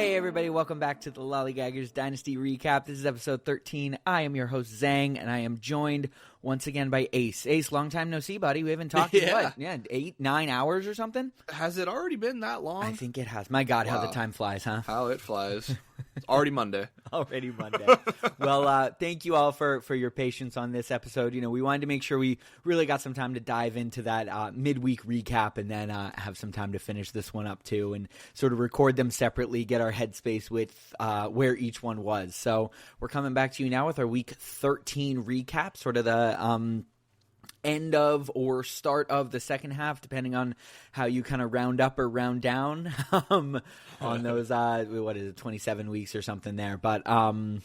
Hey everybody, welcome back to the Lollygaggers Dynasty Recap. This is episode 13. I am your host Zang, and I am joined once again by Ace. Ace, long time no see, buddy. We haven't talked in what? 8-9 hours or something? Has it already been that long? I think it has. My God, how the time flies, huh? How it flies. It's already Monday. Already Monday. Well, thank you all for your patience on this episode. You know, we wanted to make sure we really got some time to dive into that midweek recap and then have some time to finish this one up too and sort of record them separately, get our headspace with where each one was. So we're coming back to you now with our week 13 recap, sort of the end of or start of the second half, depending on how you kind of round up or round down on those, 27 weeks or something there. But no,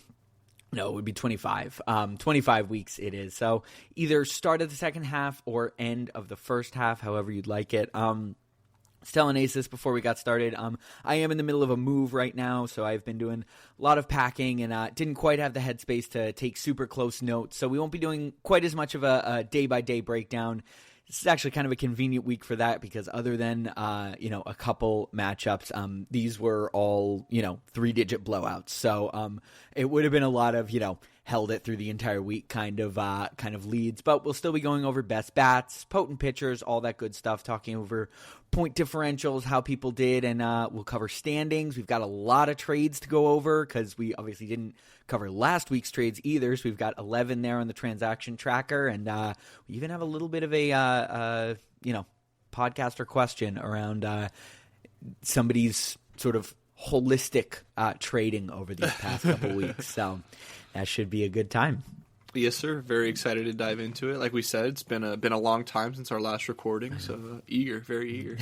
it would be 25. 25 weeks it is. So either start of the second half or end of the first half, however you'd like it. Telling Ace this before we got started. I am in the middle of a move right now, so I've been doing a lot of packing and didn't quite have the headspace to take super close notes. So we won't be doing quite as much of a day-by-day breakdown. This is actually kind of a convenient week for that because other than, a couple matchups, these were all, three-digit blowouts. So it would have been a lot of, held it through the entire week kind of leads. But we'll still be going over best bats, potent pitchers, all that good stuff, talking over point differentials, how people did, and we'll cover standings. We've got a lot of trades to go over because we obviously didn't cover last week's trades either. So we've got 11 there on the transaction tracker, and we even have a little bit of a podcaster question around somebody's sort of holistic trading over these past couple weeks. So that should be a good time. Yes, sir. Very excited to dive into it. Like we said, it's been a long time since our last recording, so very eager.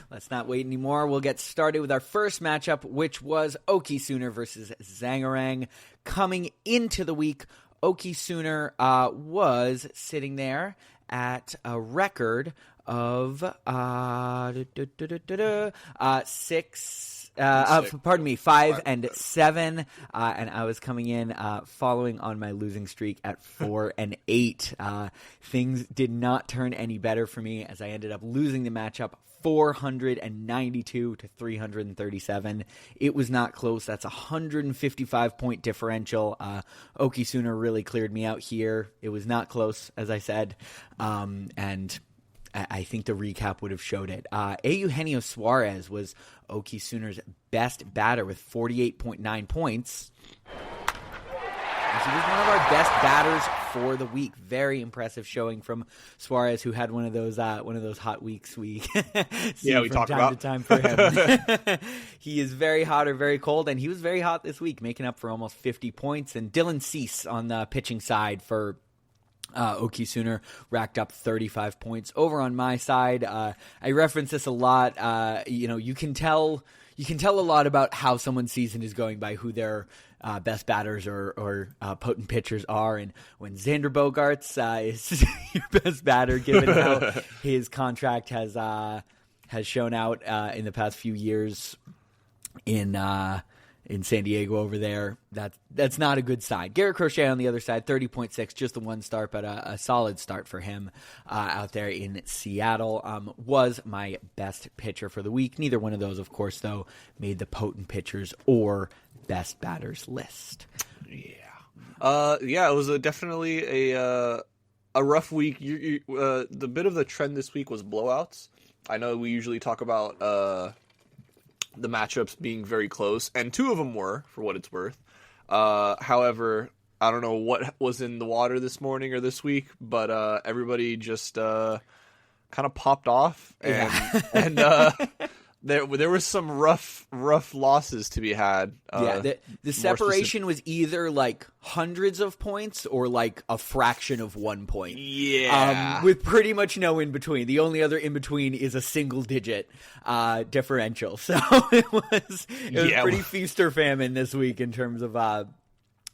Let's not wait anymore. We'll get started with our first matchup, which was Okie Sooner versus Zangarang. Coming into the week, Okie Sooner was sitting there at a record of 5 and 7, and I was coming in following on my losing streak at 4 and 8. Things did not turn any better for me as I ended up losing the matchup 492 to 337. It was not close. That's a 155 point differential. Okie Sooner really cleared me out here. It was not close, as I said, and I think the recap would have showed it. Eugenio Suarez was Okie Sooners' best batter with 48.9 points. He was one of our best batters for the week. Very impressive showing from Suarez, who had one of those hot weeks we see we from talk time about. to time for him. He is very hot or very cold, and he was very hot this week, making up for almost 50 points. And Dylan Cease on the pitching side for Okie Sooner racked up 35 points. Over on my side, I reference this a lot. You can tell a lot about how someone's season is going by who their best batters or potent pitchers are. And when Xander Bogaerts is your best batter, given how his contract has shown out in the past few years in San Diego over there, that's not a good sign. Garrett Crochet on the other side, 30.6, just the one start, but a solid start for him out there in Seattle. Was my best pitcher for the week. Neither one of those, of course, though, made the potent pitchers or best batters list. Yeah. It was definitely a rough week. The bit of the trend this week was blowouts. I know we usually talk about the matchups being very close, and two of them were, for what it's worth. However, I don't know what was in the water this morning or this week, but everybody just kind of popped off, and there was some rough losses to be had. The separation was either like hundreds of points or like a fraction of 1 point. Yeah. With pretty much no in between. The only other in between is a single digit differential. So it was pretty feast or famine this week in terms of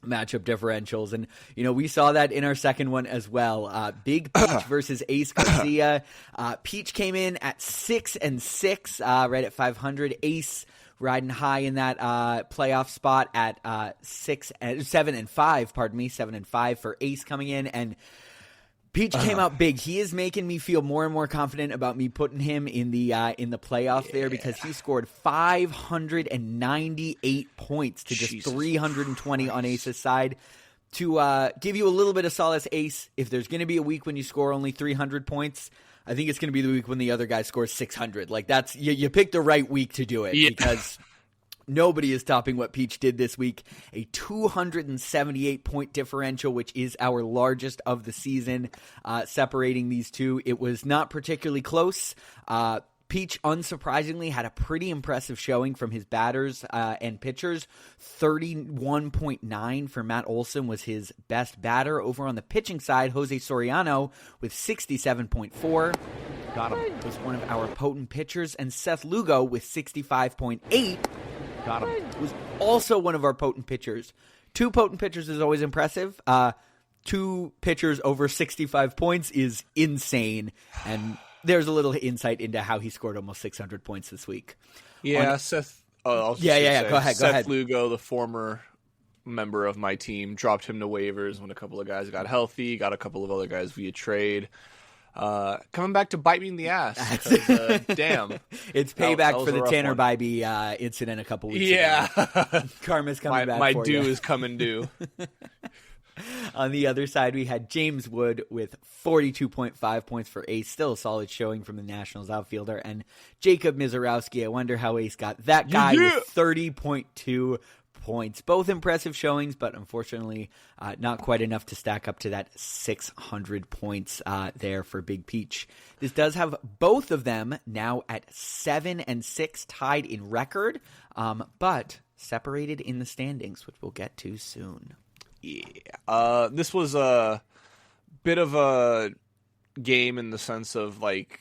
matchup differentials, and we saw that in our second one as well. Big Peach versus Ace Garcia. Peach came in at 6 and 6, right at 500. Ace riding high in that playoff spot at 7 and 5. Pardon me, 7 and 5 for Ace coming in, and Peach came out big. He is making me feel more and more confident about me putting him in the playoff there, because he scored 598 points to just Jesus 320 Christ. on Ace's side. To give you a little bit of solace, Ace, if there's going to be a week when you score only 300 points, I think it's going to be the week when the other guy scores 600. Like, that's you picked the right week to do it, because nobody is topping what Peach did this week. A 278-point differential, which is our largest of the season, separating these two. It was not particularly close. Peach, unsurprisingly, had a pretty impressive showing from his batters and pitchers. 31.9 for Matt Olson was his best batter. Over on the pitching side, Jose Soriano with 67.4. Got him. Was one of our potent pitchers. And Seth Lugo with 65.8. Got him. Was also one of our potent pitchers. 2 potent pitchers is always impressive. 2 pitchers over 65 points is insane. And there's a little insight into how he scored almost 600 points this week. Yeah, Seth. Go ahead. Seth Lugo, the former member of my team, dropped him to waivers when a couple of guys got healthy. Got a couple of other guys via trade. Coming back to bite me in the ass. Damn. It's payback for the Tanner Bybee incident a couple weeks ago. Karma's coming back my for due you. is coming due. On the other side, we had James Wood with 42.5 points for Ace. Still a solid showing from the Nationals outfielder. And Jacob Mizorowski, I wonder how Ace got that guy with 30.2 points. Both impressive showings, but unfortunately not quite enough to stack up to that 600 points there for Big Peach. This does have both of them now at 7 and 6, tied in record, but separated in the standings, which we'll get to soon. Yeah. This was a bit of a game in the sense of like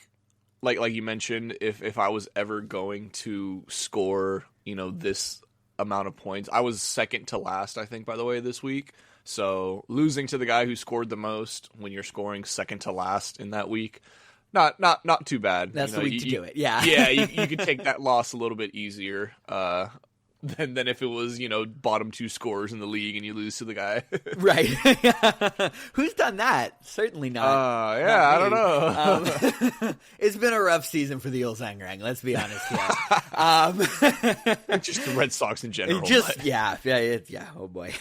you mentioned, if I was ever going to score, this amount of points, I was second to last, I think, by the way, this week. So losing to the guy who scored the most when you're scoring second to last in that week, not too bad. That's the week to do it. Yeah. Yeah. You could take that loss a little bit easier. Than if it was, bottom 2 scorers in the league and you lose to the guy. Right. Who's done that? Certainly not. I don't know. It's been a rough season for the old Zang and Ace, let's be honest here. Just the Red Sox in general. Yeah. Oh boy.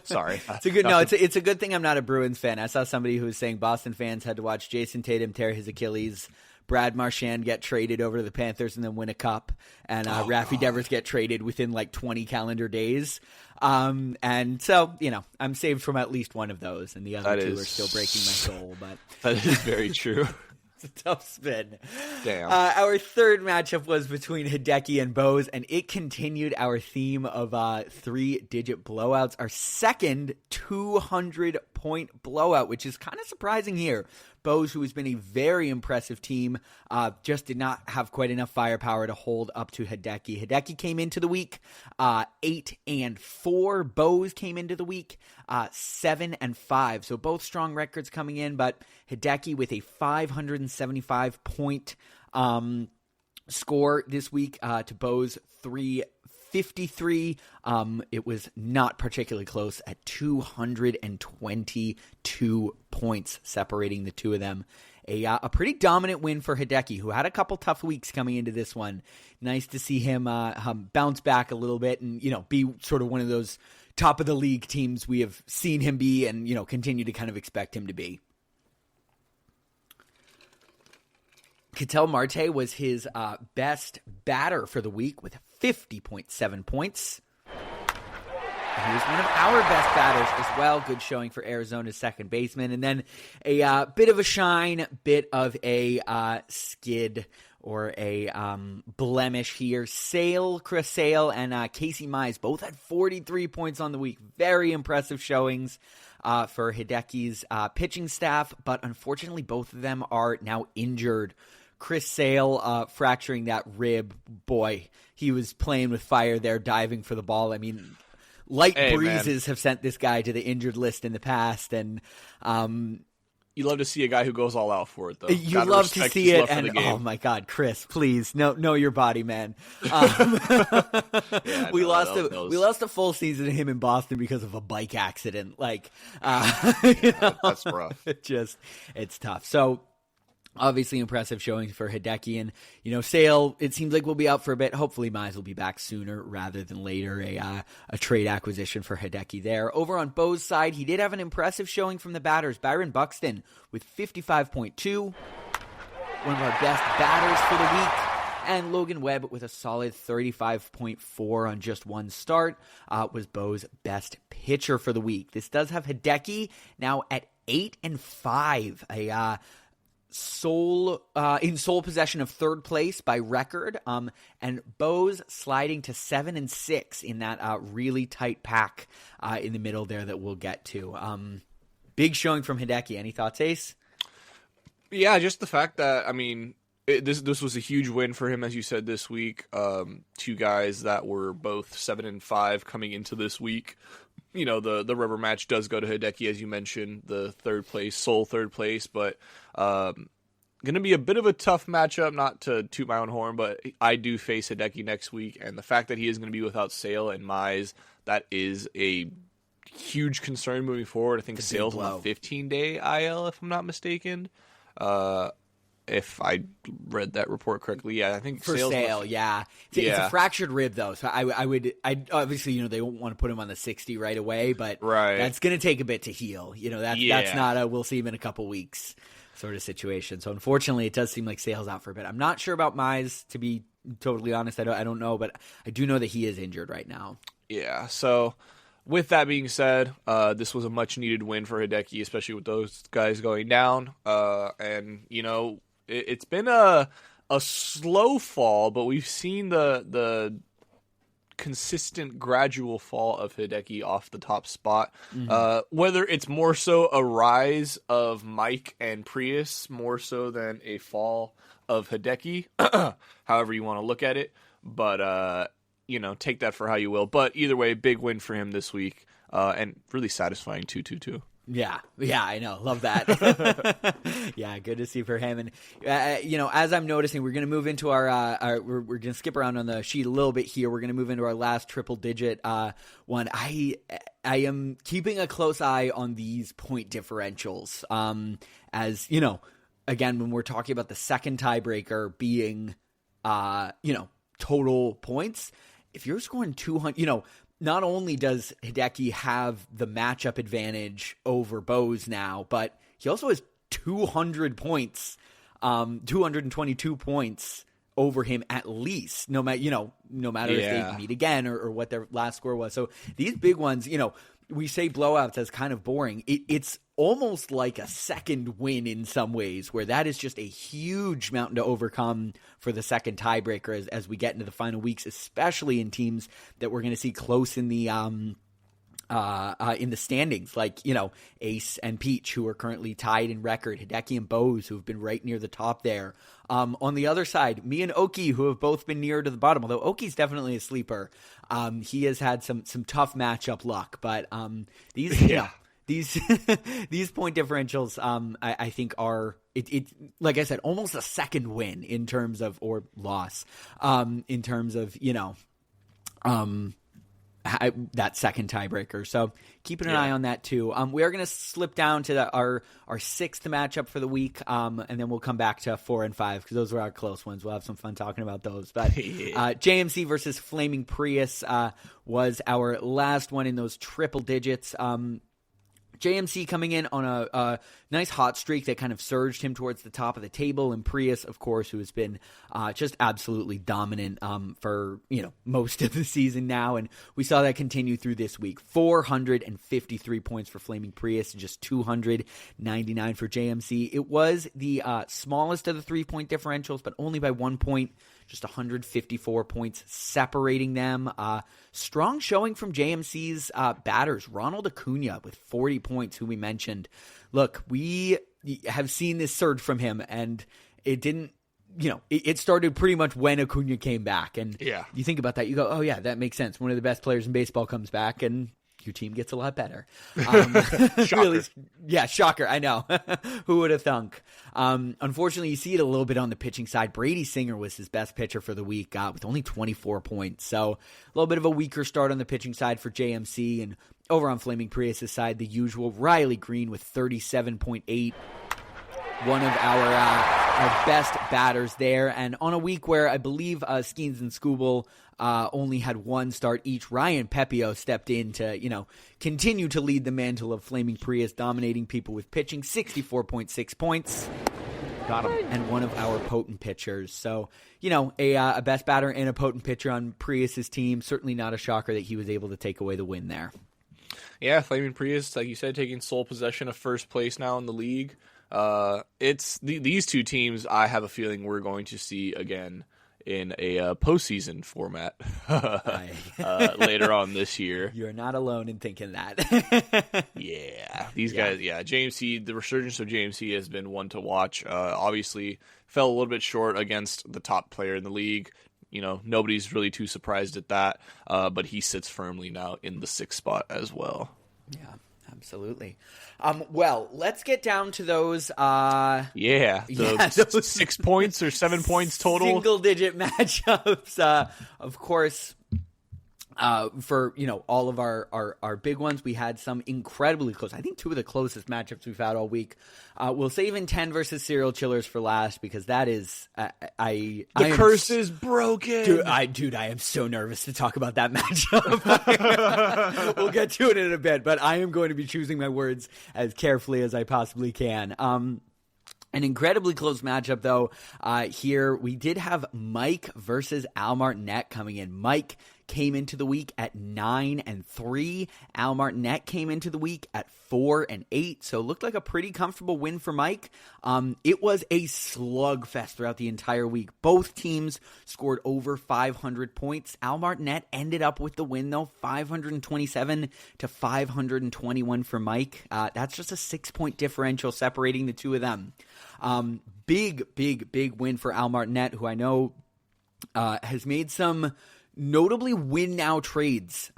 Sorry. It's a good thing I'm not a Bruins fan. I saw somebody who was saying Boston fans had to watch Jason Tatum tear his Achilles, Brad Marchand get traded over to the Panthers and then win a cup, and Rafi Devers get traded within like 20 calendar days. And so, I'm saved from at least one of those, and the other two are still breaking my soul. But that is very true. It's a tough spin. Damn. Our third matchup was between Hideki and Bose, and it continued our theme of 3-digit blowouts. Our second 200-point blowout, which is kind of surprising here. Bose, who has been a very impressive team, just did not have quite enough firepower to hold up to Hideki. Hideki came into the week 8-4. Bose came into the week 7-5. So both strong records coming in, but Hideki with a 575-point score this week to Bose 353. It was not particularly close at 222 points separating the two of them. A pretty dominant win for Hideki, who had a couple tough weeks coming into this one. Nice to see him bounce back a little bit and, be sort of one of those top of the league teams we have seen him be and, continue to kind of expect him to be. Ketel Marte was his best batter for the week with 50.7 points. He was one of our best batters as well. Good showing for Arizona's second baseman. And then a bit of a shine, bit of a skid or a blemish here. Chris Sale and Casey Mize both had 43 points on the week. Very impressive showings for Hideki's pitching staff, but unfortunately both of them are now injured. Chris Sale fracturing that rib. Boy, he was playing with fire there, diving for the ball. I mean, light breezes have sent this guy to the injured list in the past, and You love to see a guy who goes all out for it, though. You Gotta love to respect see his it, love for and the game. oh my God, Chris, please, know your body, man. Yeah, we no, lost a full season of him in Boston because of a bike accident. Like, that's rough. It's tough. So. Obviously impressive showing for Hideki, and Sale, it seems like we'll be out for a bit. Hopefully Mize will be back sooner rather than later. A trade acquisition for Hideki there. Over on Bo's side, he did have an impressive showing from the batters. Byron Buxton with 55.2, one of our best batters for the week. And Logan Webb with a solid 35.4 on just one start was Bo's best pitcher for the week. This does have Hideki now at 8-5, in sole possession of third place by record, and Bo's sliding to 7-6 in that really tight pack in the middle there that we'll get to. Big showing from Hideki. Any thoughts, Ace? Yeah, just the fact that this was a huge win for him, as you said, this week. Two guys that were both 7-5 coming into this week. The rubber match does go to Hideki, as you mentioned, the sole third place, but going to be a bit of a tough matchup, not to toot my own horn, but I do face Hideki next week, and the fact that he is going to be without Sale and Mize, that is a huge concern moving forward. I think Sale's on a 15-day IL, if I'm not mistaken. If I read that report correctly, yeah, I think for Sale, yeah. It's a fractured rib though, so I obviously they won't want to put him on the 60 right away, but that's going to take a bit to heal. That's not a we'll see him in a couple weeks sort of situation. So unfortunately, it does seem like Sale's out for a bit. I'm not sure about Mize, to be totally honest. I don't know, but I do know that he is injured right now. Yeah. So with that being said, this was a much needed win for Hideki, especially with those guys going down. And it's been a slow fall, but we've seen the consistent gradual fall of Hideki off the top spot. Whether it's more so a rise of Mike and Prius more so than a fall of Hideki, however you want to look at it. But, take that for how you will. But either way, big win for him this week, and really satisfying 2-2-2. Yeah, I know. Love that. Yeah, good to see for him. And, as I'm noticing, we're going to move into our we're going to skip around on the sheet a little bit here. We're going to move into our last triple-digit one. I am keeping a close eye on these point differentials. As, again, when we're talking about the second tiebreaker being, total points, if you're scoring 200, not only does Hideki have the matchup advantage over Bose now, but he also has 200 points, 222 points over him at least, no matter if they meet again or what their last score was. So these big ones, we say blowouts as kind of boring. It's almost like a second win in some ways, where that is just a huge mountain to overcome for the second tiebreaker as we get into the final weeks, especially in teams that we're going to see close in the standings, like, Ace and Peach, who are currently tied in record, Hideki and Bose, who have been right near the top there. On the other side, me and Oki, who have both been near to the bottom, although Oki's definitely a sleeper. He has had some tough matchup luck, but these these point differentials, I think are it like I said, almost a second win in terms of, or loss, in terms of that second tiebreaker. So keeping an eye on that too. We are going to slip down to our sixth matchup for the week, and then we'll come back to 4 and 5 because those were our close ones. We'll have some fun talking about those. But JMC versus Flaming Prius was our last one in those triple digits. JMC coming in on a nice hot streak that kind of surged him towards the top of the table, and Prius, of course, who has been just absolutely dominant for most of the season now, and we saw that continue through this week. 453 points for Flaming Prius and just 299 for JMC. It was the smallest of the 3-point differentials, but only by 1 point. Just 154 points separating them. Strong showing from JMC's batters. Ronald Acuna with 40 points, who we mentioned. Look, we have seen this surge from him, and it didn't, it started pretty much when Acuna came back. And you think about that, you go, oh yeah, that makes sense. One of the best players in baseball comes back, and your team gets a lot better. Shocker. Really, yeah, shocker. I know. Who would have thunk? Unfortunately, you see it a little bit on the pitching side. Brady Singer was his best pitcher for the week with only 24 points. So a little bit of a weaker start on the pitching side for JMC. And over on Flaming Prius' side, the usual Riley Green with 37.8. One of our best batters there. And on a week where I believe Skeens and Scooble only had one start each, Ryan Pepio stepped in to, continue to lead the mantle of Flaming Prius, dominating people with pitching, 64.6 points. Got him. And one of our potent pitchers. So, a best batter and a potent pitcher on Prius's team. Certainly not a shocker that he was able to take away the win there. Yeah, Flaming Prius, like you said, taking sole possession of first place now in the league. It's these two teams I have a feeling we're going to see again in a postseason format later on this year. You're not alone in thinking that. Yeah, these guys, JMC, the resurgence of JMC has been one to watch. Obviously, fell a little bit short against the top player in the league. Nobody's really too surprised at that, but he sits firmly now in the 6th spot as well. Yeah. Absolutely. Well, let's get down to those. Those 6 points or 7 points total. Single-digit matchups. Of course, for all of our big ones, we had some incredibly close. I think 2 of the closest matchups we've had all week. We'll save in 10 versus Serial Chillers for last because that is the curse is broken. Dude, I am so nervous to talk about that matchup. We'll get to it in a bit, but I am going to be choosing my words as carefully as I possibly can. An incredibly close matchup, though. Here we did have Mike versus Al Martinet coming in. Mike came into the week at 9-3. Al Martinet came into the week at 4-8. So it looked like a pretty comfortable win for Mike. It was a slugfest throughout the entire week. Both teams scored over 500 points. Al Martinet ended up with the win, though, 527 to 521 for Mike. That's just a 6-point differential separating the two of them. Big win for Al Martinet, who I know has made some notably win now trades,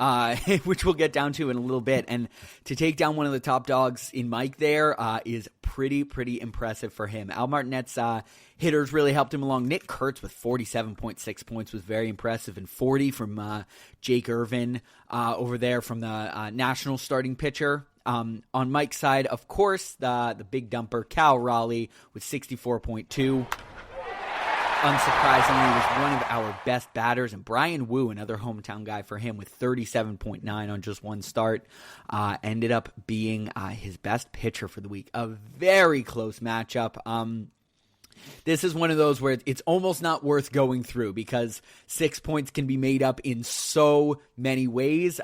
which we'll get down to in a little bit. And to take down one of the top dogs in Mike there is pretty impressive for him. Al Martinet's hitters really helped him along. Nick Kurtz with 47.6 points was very impressive, and 40 from Jake Irvin over there from the National starting pitcher. On Mike's side, of course, the big dumper, Cal Raleigh with 64.2. Unsurprisingly, was one of our best batters, and Brian Wu, another hometown guy for him, with 37.9 on just one start, ended up being his best pitcher for the week. A very close matchup. This is one of those where it's almost not worth going through because 6 points can be made up in so many ways.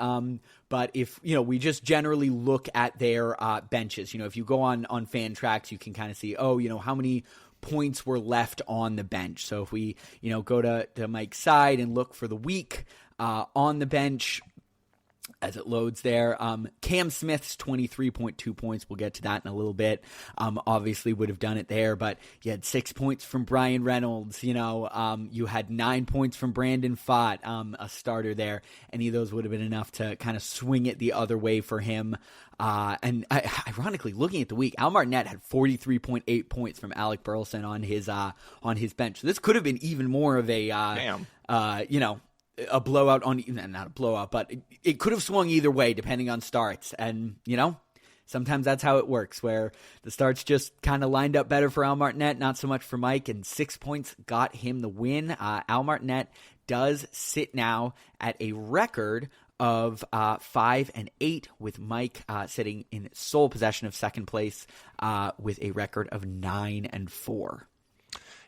But if, we just generally look at their benches, if you go on Fantrax, you can kind of see, how many points were left on the bench. So if we, go to Mike's side and look for the week on the bench as it loads there, Cam Smith's 23.2 points. We'll get to that in a little bit. Obviously would have done it there, but you had 6 points from Brian Reynolds. You had 9 points from Brandon Fott, a starter there. Any of those would have been enough to kind of swing it the other way for him. And ironically, looking at the week, Al Martinet had 43.8 points from Alec Burleson on his bench. So this could have been even more of a a blowout not a blowout, but it could have swung either way depending on starts. And sometimes that's how it works, where the starts just kind of lined up better for Al Martinet, not so much for Mike, and 6 points got him the win. Al Martinet does sit now at a record of 5-8, with Mike sitting in sole possession of second place with a record of 9-4.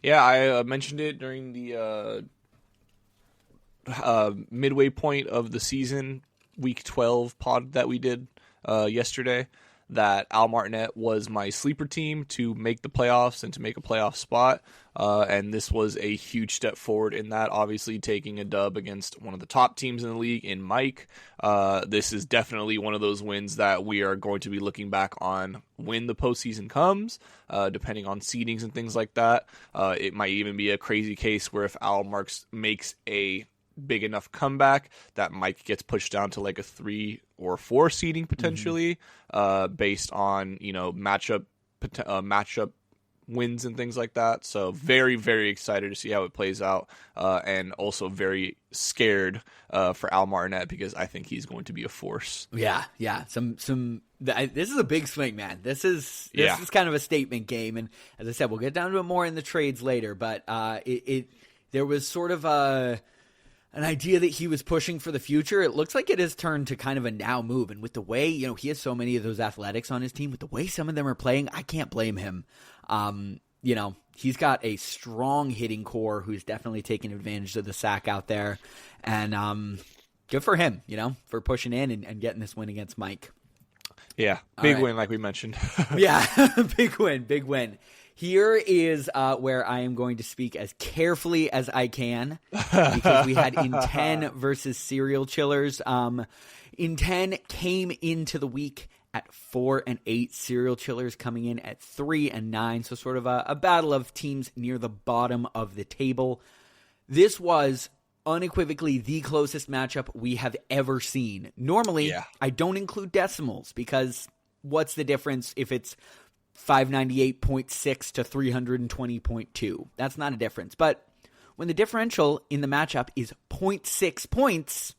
Yeah, I mentioned it during the midway point of the season, week 12 pod that we did yesterday, that Al Martinet was my sleeper team to make the playoffs and to make a playoff spot. And this was a huge step forward in that, obviously taking a dub against one of the top teams in the league in Mike. This is definitely one of those wins that we are going to be looking back on when the postseason comes, depending on seedings and things like that. It might even be a crazy case where if Al makes a big enough comeback that Mike gets pushed down to like a 3 or 4 seeding potentially, based on matchup wins and things like that. So very, very excited to see how it plays out, and also very scared for Al Martinet because I think he's going to be a force. Yeah. This is a big swing, man. This is kind of a statement game, and as I said, we'll get down to it more in the trades later. But there was sort of an idea that he was pushing for the future. It looks like it has turned to kind of a now move, and with the way he has so many of those athletics on his team, with the way some of them are playing, I can't blame him. He's got a strong hitting core who's definitely taking advantage of the sack out there. And good for him, for pushing in and getting this win against Mike. Yeah, big win like we mentioned. Yeah, big win. Here is where I am going to speak as carefully as I can because we had In 10 versus Serial Chillers. In 10 came into the week at 4-8, Serial Chillers coming in at 3-9. So sort of a battle of teams near the bottom of the table. This was unequivocally the closest matchup we have ever seen. Normally, I don't include decimals because what's the difference if it's 598.6 to 320.2? That's not a difference. But when the differential in the matchup is 0.6 points,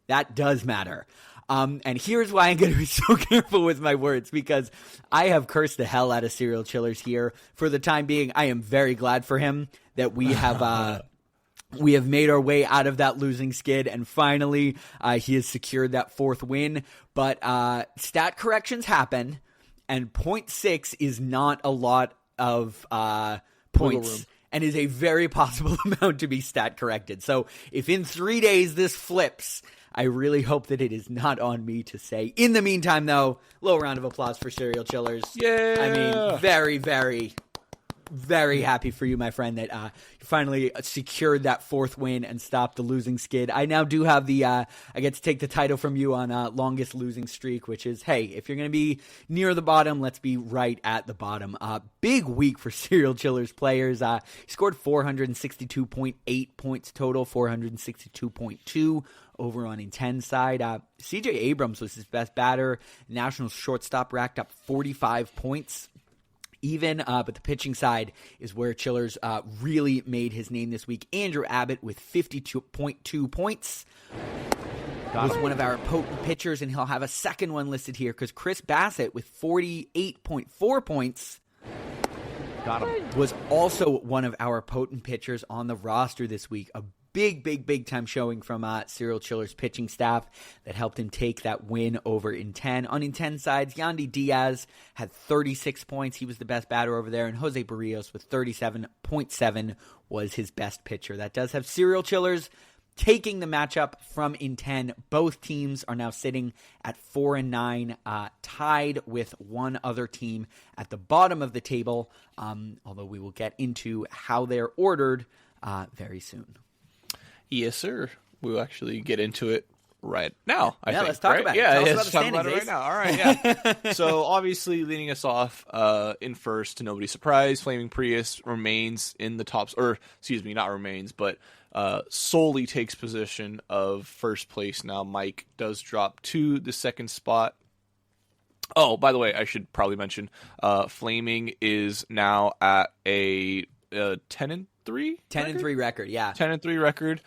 that does matter. And here's why I'm going to be so careful with my words, because I have cursed the hell out of Serial Chillers here. For the time being, I am very glad for him that we have made our way out of that losing skid, and finally he has secured that 4th win. But stat corrections happen, and 0.6 is not a lot of points, and is a very possible amount to be stat corrected. So if in 3 days this flips, I really hope that it is not on me to say. In the meantime, though, little round of applause for Serial Chillers. Yeah. I mean, very, very, very happy for you, my friend, that you finally secured that 4th win and stopped the losing skid. I now do have I get to take the title from you on longest losing streak, which is, hey, if you're going to be near the bottom, let's be right at the bottom. Big week for Serial Chillers players. He scored 462.8 points total, 462.2 over on In 10 side. CJ Abrams was his best batter. Nationals shortstop racked up 45 points. But the pitching side is where Chillers really made his name this week. Andrew Abbott with 52.2 points was one of our potent pitchers, and he'll have a second one listed here because Chris Bassett with 48.4 points was also one of our potent pitchers on the roster this week. A big time showing from Serial Chillers pitching staff that helped him take that win over In 10. On In 10 sides, Yandy Diaz had 36 points. He was the best batter over there. And Jose Barrios with 37.7 was his best pitcher. That does have Serial Chillers taking the matchup from In 10. Both teams are now sitting at 4-9, tied with one other team at the bottom of the table, although we will get into how they're ordered very soon. Yes, sir. We'll actually get into it right now, I think. Let's talk about it. Yeah, let's talk about it right now. All right, yeah. So, obviously, leading us off in first, to nobody's surprise, Flaming Prius remains in the top, or, excuse me, not remains, but solely takes position of first place now. Mike does drop to the second spot. Oh, by the way, I should probably mention, Flaming is now at a 10-3? 10-3 record, yeah. 10-3 record.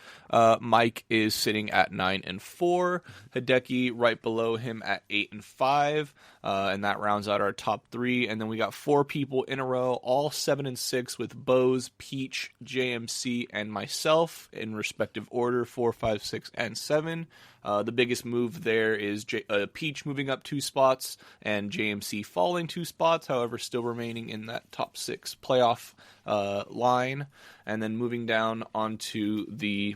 Mike is sitting at 9-4. Hideki right below him at 8-5. And that rounds out our top 3. And then we got 4 people in a row, all 7-6, with Bose, Peach, JMC, and myself in respective order, 4, 5, 6, and 7. The biggest move there is Peach moving up 2 spots and JMC falling 2 spots, however, still remaining in that top 6 playoff line. And then moving down onto the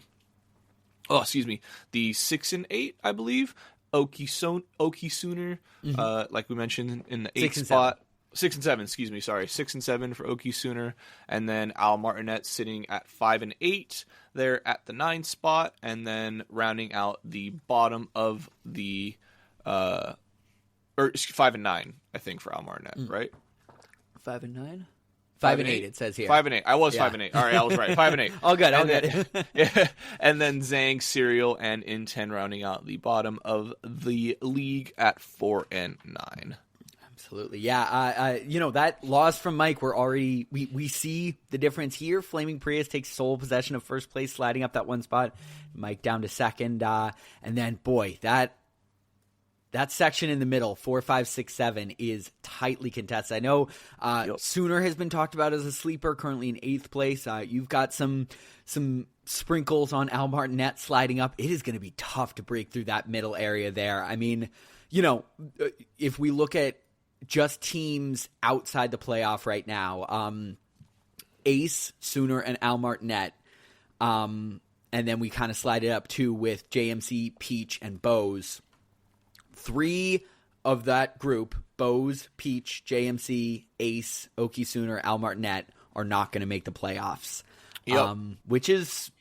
6 and 8, I believe. Oki Sooner, like we mentioned in the 8th spot. 6 and 7, excuse me, sorry. 6 and 7 for Oki Sooner. And then Al Martinet sitting at 5 and 8. They're at the 9th spot. And then rounding out the bottom of the 5 and 9, I think, for Al Martinet, right? 5 and 9? 5-8 it says here. 5-8. I was 5-8. All right, I was right. 5-8. All good. Yeah, and then Zang, Serial, and In10 rounding out the bottom of the league at 4-9. Absolutely. Yeah. That loss from Mike, we see the difference here. Flaming Prius takes sole possession of first place, sliding up that one spot. Mike down to second. And then, boy, that section in the middle, 4, 5, 6, 7, is tightly contested. I know Sooner has been talked about as a sleeper, currently in 8th place. You've got some sprinkles on Al Martinet sliding up. It is going to be tough to break through that middle area there. I mean, if we look at just teams outside the playoff right now, Ace, Sooner, and Al Martinet, and then we kind of slide it up too with JMC, Peach, and Bose. 3 of that group, Bose, Peach, JMC, Ace, Oki Sooner, Al Martinet, are not going to make the playoffs. Yep. Which is,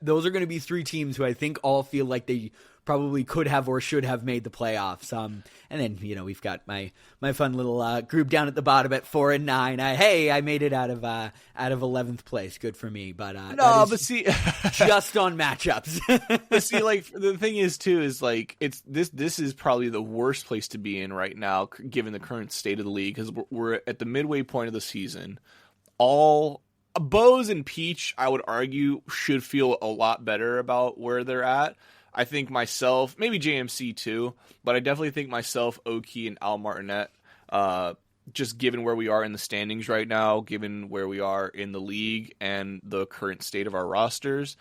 those are going to be 3 teams who I think all feel like they probably could have or should have made the playoffs. And then, we've got my fun little group down at the bottom at 4 and 9. I made it out of 11th place. Good for me. But but see, just on matchups. But see, like, the thing is too is like this is probably the worst place to be in right now, given the current state of the league, because we're at the midway point of the season. All Bose and Peach, I would argue, should feel a lot better about where they're at. I think myself, maybe JMC too, but I definitely think myself, Oki, and Al Martinet, just given where we are in the standings right now, given where we are in the league and the current state of our rosters,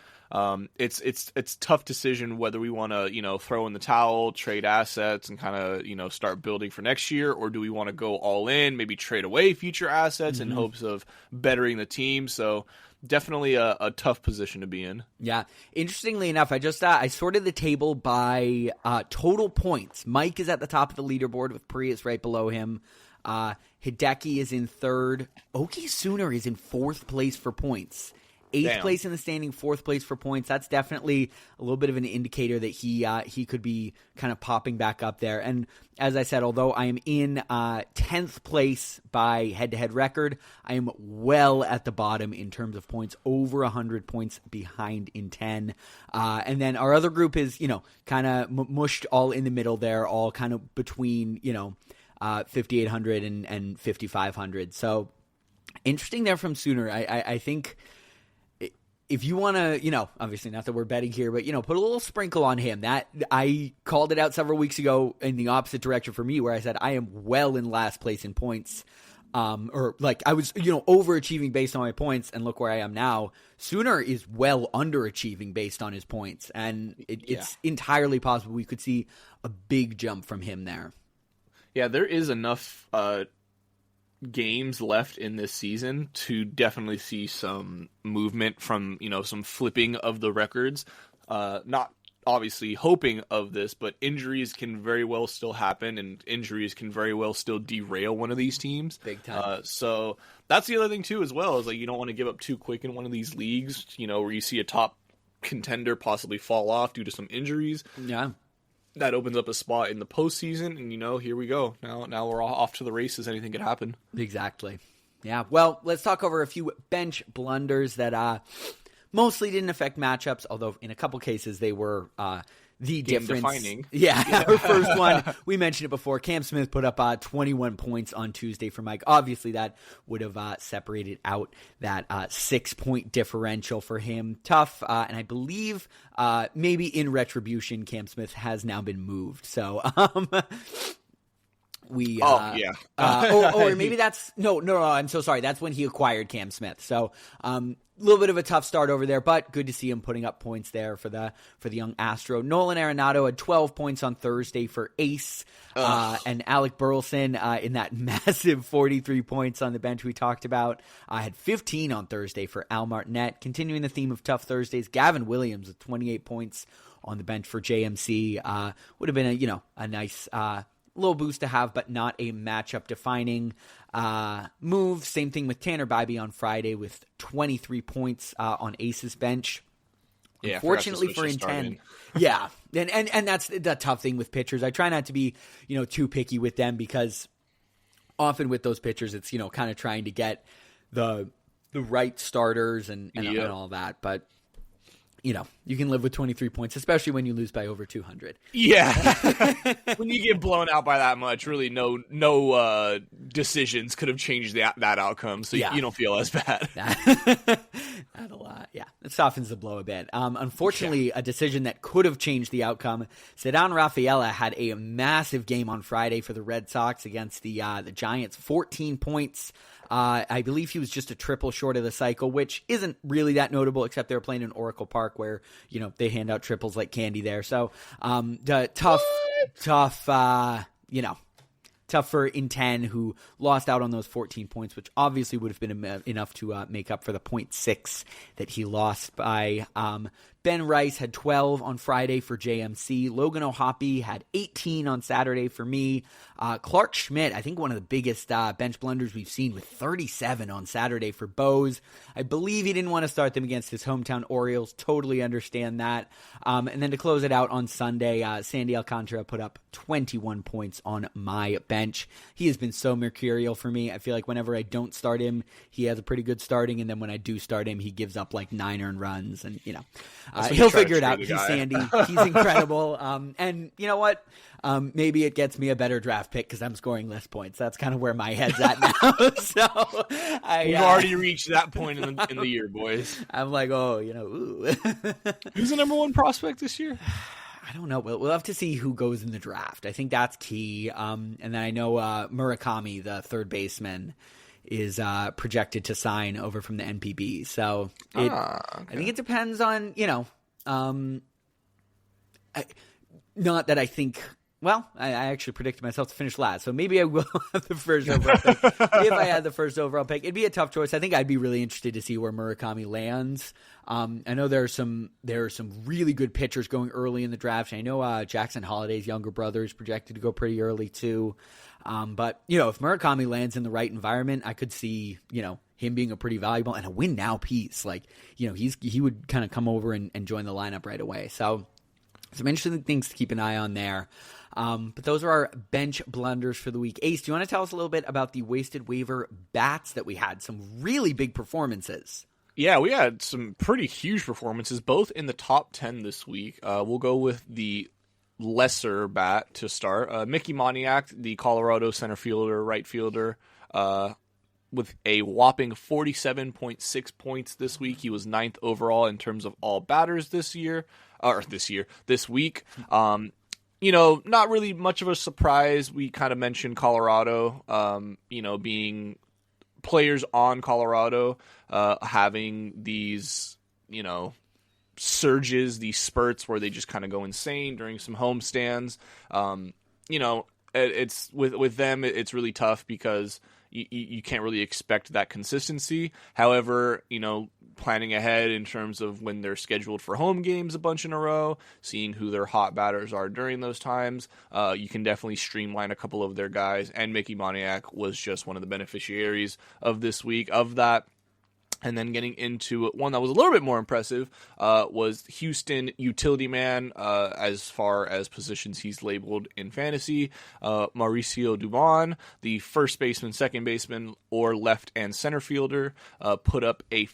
it's a tough decision whether we want to, throw in the towel, trade assets, and kind of, start building for next year, or do we want to go all in, maybe trade away future assets in hopes of bettering the team. So definitely a tough position to be in. Yeah. Interestingly enough, I sorted the table by total points. Mike is at the top of the leaderboard with Prius right below him. Hideki is in 3rd. Oki Sooner is in 4th place for points. 8th place in the standing, 4th place for points. That's definitely a little bit of an indicator that he could be kind of popping back up there. And as I said, although I am in 10th place by head-to-head record, I am well at the bottom in terms of points, over 100 points behind in 10. And then our other group is, kind of mushed all in the middle there, all kind of between, 5,800 and 5,500. So interesting there from Sooner. I think if you want to, obviously not that we're betting here, but, put a little sprinkle on him. That I called it out several weeks ago in the opposite direction for me, where I said I am well in last place in points. Or like I was, overachieving based on my points, and look where I am now. Sooner is well underachieving based on his points, and it's entirely possible we could see a big jump from him there. Yeah, there is enough games left in this season to definitely see some movement from, some flipping of the records. Not obviously hoping of this, but injuries can very well still happen, and injuries can very well still derail one of these teams. Big time. So that's the other thing too, as well, is like you don't want to give up too quick in one of these leagues, where you see a top contender possibly fall off due to some injuries. Yeah. That opens up a spot in the postseason, and here we go. Now we're all off to the races. Anything could happen. Exactly. Yeah. Well, let's talk over a few bench blunders that mostly didn't affect matchups, although in a couple cases they were the difference. Defining. Yeah. Our first one, we mentioned it before. Cam Smith put up 21 points on Tuesday for Mike. Obviously, that would have separated out that 6-point differential for him. Tough. And I believe maybe in retribution, Cam Smith has now been moved. So or maybe that's no, I'm so sorry. That's when he acquired Cam Smith. So a little bit of a tough start over there, but good to see him putting up points there for the young Astro. Nolan Arenado had 12 points on Thursday for Ace, and Alec Burleson in that massive 43 points on the bench we talked about. Had 15 on Thursday for Al Martinet. Continuing the theme of tough Thursdays, Gavin Williams with 28 points on the bench for JMC. Would have been a nice little boost to have, but not a matchup defining move. Same thing with Tanner Bybee on Friday with 23 points on Ace's bench. Yeah, unfortunately for In10. Yeah. And that's the tough thing with pitchers. I try not to be, too picky with them, because often with those pitchers, it's, kind of trying to get the right starters and all that. But, you can live with 23 points, especially when you lose by over 200. Yeah. When you get blown out by that much, really no decisions could have changed that outcome, so you don't feel as bad. Not a lot. Yeah, it softens the blow a bit. Unfortunately, a decision that could have changed the outcome. Ceddanne Rafaela had a massive game on Friday for the Red Sox against the Giants, 14 points. I believe he was just a triple short of the cycle, which isn't really that notable, except they were playing in Oracle Park where, they hand out triples like candy there. So, tough for Inten, who lost out on those 14 points, which obviously would have been enough to make up for the 0.6 that he lost by. Ben Rice had 12 on Friday for JMC. Logan O'Hoppe had 18 on Saturday for me. Clark Schmidt, I think one of the biggest bench blunders we've seen, with 37 on Saturday for Bose. I believe he didn't want to start them against his hometown Orioles. Totally understand that. And then to close it out on Sunday, Sandy Alcantara put up 21 points on my bench. He has been so mercurial for me. I feel like whenever I don't start him, he has a pretty good starting, and then when I do start him, he gives up like 9 earned runs, and he'll figure it out. He's Sandy. He's incredible. And you know what? Maybe it gets me a better draft pick because I'm scoring less points. That's kind of where my head's at now. So we've already reached that point in the year, boys. I'm like, ooh. Who's the number one prospect this year? I don't know. We'll have to see who goes in the draft. I think that's key. And then I know Murakami, the third baseman, is projected to sign over from the NPB. So okay. I think it depends on, not that I think. Well, I actually predicted myself to finish last, so maybe I will have the first overall pick. If I had the first overall pick, it'd be a tough choice. I think I'd be really interested to see where Murakami lands. I know there are some really good pitchers going early in the draft. I know Jackson Holliday's younger brother is projected to go pretty early too. But if Murakami lands in the right environment, I could see him being a pretty valuable and a win now piece. Like he would kind of come over and join the lineup right away. So some interesting things to keep an eye on there. But those are our bench blunders for the week. Ace, do you want to tell us a little bit about the wasted waiver bats that we had? Some really big performances. Yeah, we had some pretty huge performances, both in the top 10 this week. We'll go with the lesser bat to start. Mickey Moniak, the Colorado center fielder, right fielder, with a whopping 47.6 points this week. He was 9th overall in terms of all batters this week. Not really much of a surprise. We kind of mentioned Colorado, being players on Colorado, having these, surges, these spurts where they just kind of go insane during some homestands. It's with them, it's really tough because you can't really expect that consistency. However, planning ahead in terms of when they're scheduled for home games a bunch in a row, seeing who their hot batters are during those times, you can definitely streamline a couple of their guys. And Mickey Moniak was just one of the beneficiaries of this week of that. And then getting into one that was a little bit more impressive was Houston utility man, as far as positions he's labeled in fantasy. Mauricio Dubon, the first baseman, second baseman, or left and center fielder, put up a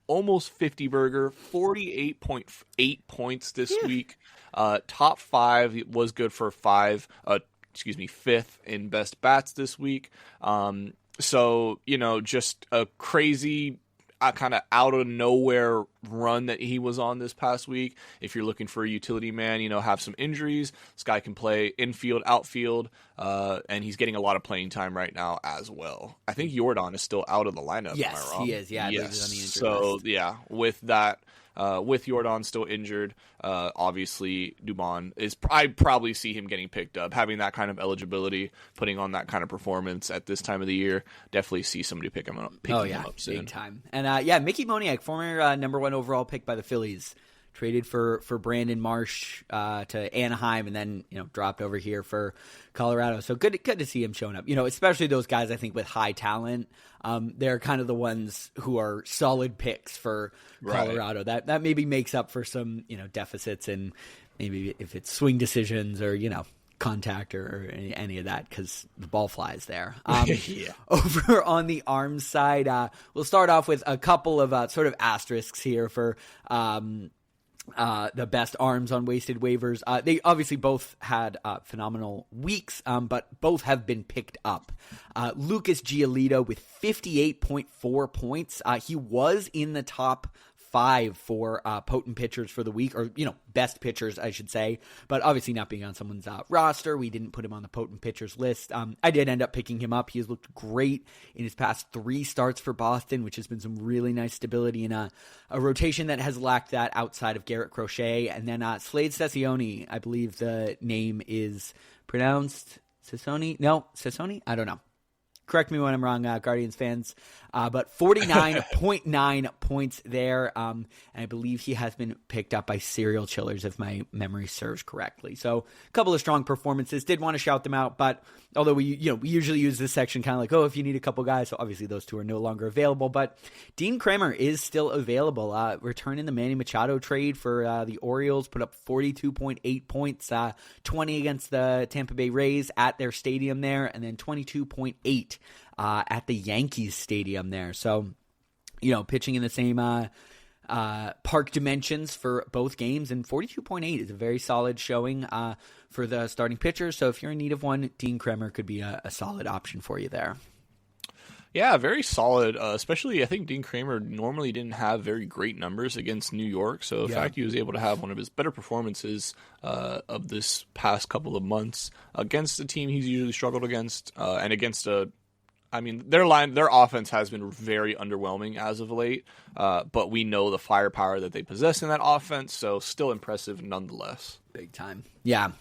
almost 50 burger, 48.8 points this week. Top 5 was good for fifth in best bats this week. So, just a crazy kind of out of nowhere run that he was on this past week. If you're looking for a utility man, have some injuries, this guy can play infield, outfield, and he's getting a lot of playing time right now as well. I think Jordan is still out of the lineup. Yes, am I wrong? He is. Yeah, yes. On the injured so list. Yeah, with that. With Jordan still injured, obviously Dubon I probably see him getting picked up. Having that kind of eligibility, putting on that kind of performance at this time of the year, definitely see somebody picking him up soon. Big time. And Mickey Moniak, former number 1 overall pick by the Phillies, traded for Brandon Marsh to Anaheim, and then dropped over here for Colorado. So good to see him showing up. Especially those guys I think with high talent. They're kind of the ones who are solid picks for Colorado. Right. That maybe makes up for some deficits, and maybe if it's swing decisions or contact or any of that because the ball flies there. Yeah. Over on the arms side, we'll start off with a couple of sort of asterisks here for the best arms on wasted waivers. They obviously both had phenomenal weeks, but both have been picked up. Lucas Giolito with 58.4 points. He was in the top 5 for potent pitchers for the week, or, best pitchers, I should say. But obviously not being on someone's roster, we didn't put him on the potent pitchers list. I did end up picking him up. He has looked great in his past 3 starts for Boston, which has been some really nice stability in a rotation that has lacked that outside of Garrett Crochet. And then Slade Cessioni, I believe the name is pronounced Cessoni? No, Cessoni? I don't know. Correct me when I'm wrong, Guardians fans. But 49.9 points there. And I believe he has been picked up by serial chillers, if my memory serves correctly. So a couple of strong performances. Did want to shout them out, but although we usually use this section kind of like, if you need a couple guys. So obviously those two are no longer available. But Dean Kramer is still available. Returning the Manny Machado trade for the Orioles, put up 42.8 points, 20 against the Tampa Bay Rays at their stadium there, and then 22.8 at the Yankees stadium there. So, pitching in the same park dimensions for both games, and 42.8 is a very solid showing for the starting pitcher. So if you're in need of one, Dean Kremer could be a solid option for you there. Yeah, very solid. Especially, I think Dean Kramer normally didn't have very great numbers against New York. So the fact he was able to have one of his better performances of this past couple of months against a team he's usually struggled against, and against their offense has been very underwhelming as of late. But we know the firepower that they possess in that offense, so still impressive nonetheless. Big time. Yeah.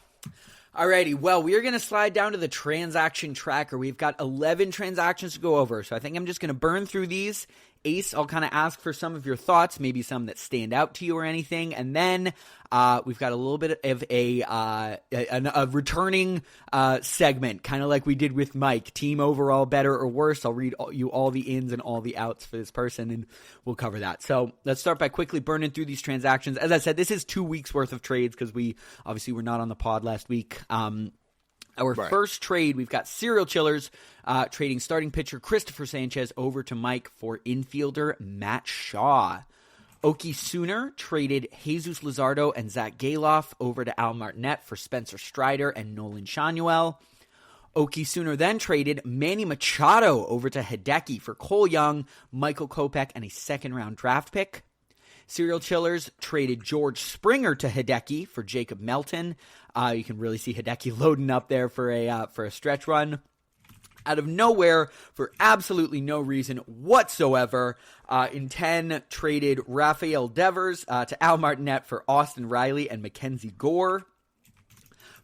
Alrighty, well, we are going to slide down to the transaction tracker. We've got 11 transactions to go over, so I think I'm just going to burn through these. Ace, I'll kind of ask for some of your thoughts, maybe some that stand out to you or anything, and then we've got a little bit of a returning segment, kind of like we did with Mike. Team overall, better or worse? I'll read you all the ins and all the outs for this person, and we'll cover that. So let's start by quickly burning through these transactions. As I said, this is 2 weeks worth of trades because we obviously were not on the pod last week. Our first trade, we've got serial chillers trading starting pitcher Christopher Sanchez over to Mike for infielder Matt Shaw. Okie Sooner traded Jesus Luzardo and Zach Galoff over to Al Martinet for Spencer Strider and Nolan Shanuel. Okie Sooner then traded Manny Machado over to Hideki for Cole Young, Michael Kopech, and a second-round draft pick. Serial Chillers traded George Springer to Hideki for Jacob Melton. You can really see Hideki loading up there for a stretch run. Out of nowhere, for absolutely no reason whatsoever, in 10 traded Rafael Devers to Al Martinet for Austin Riley and Mackenzie Gore.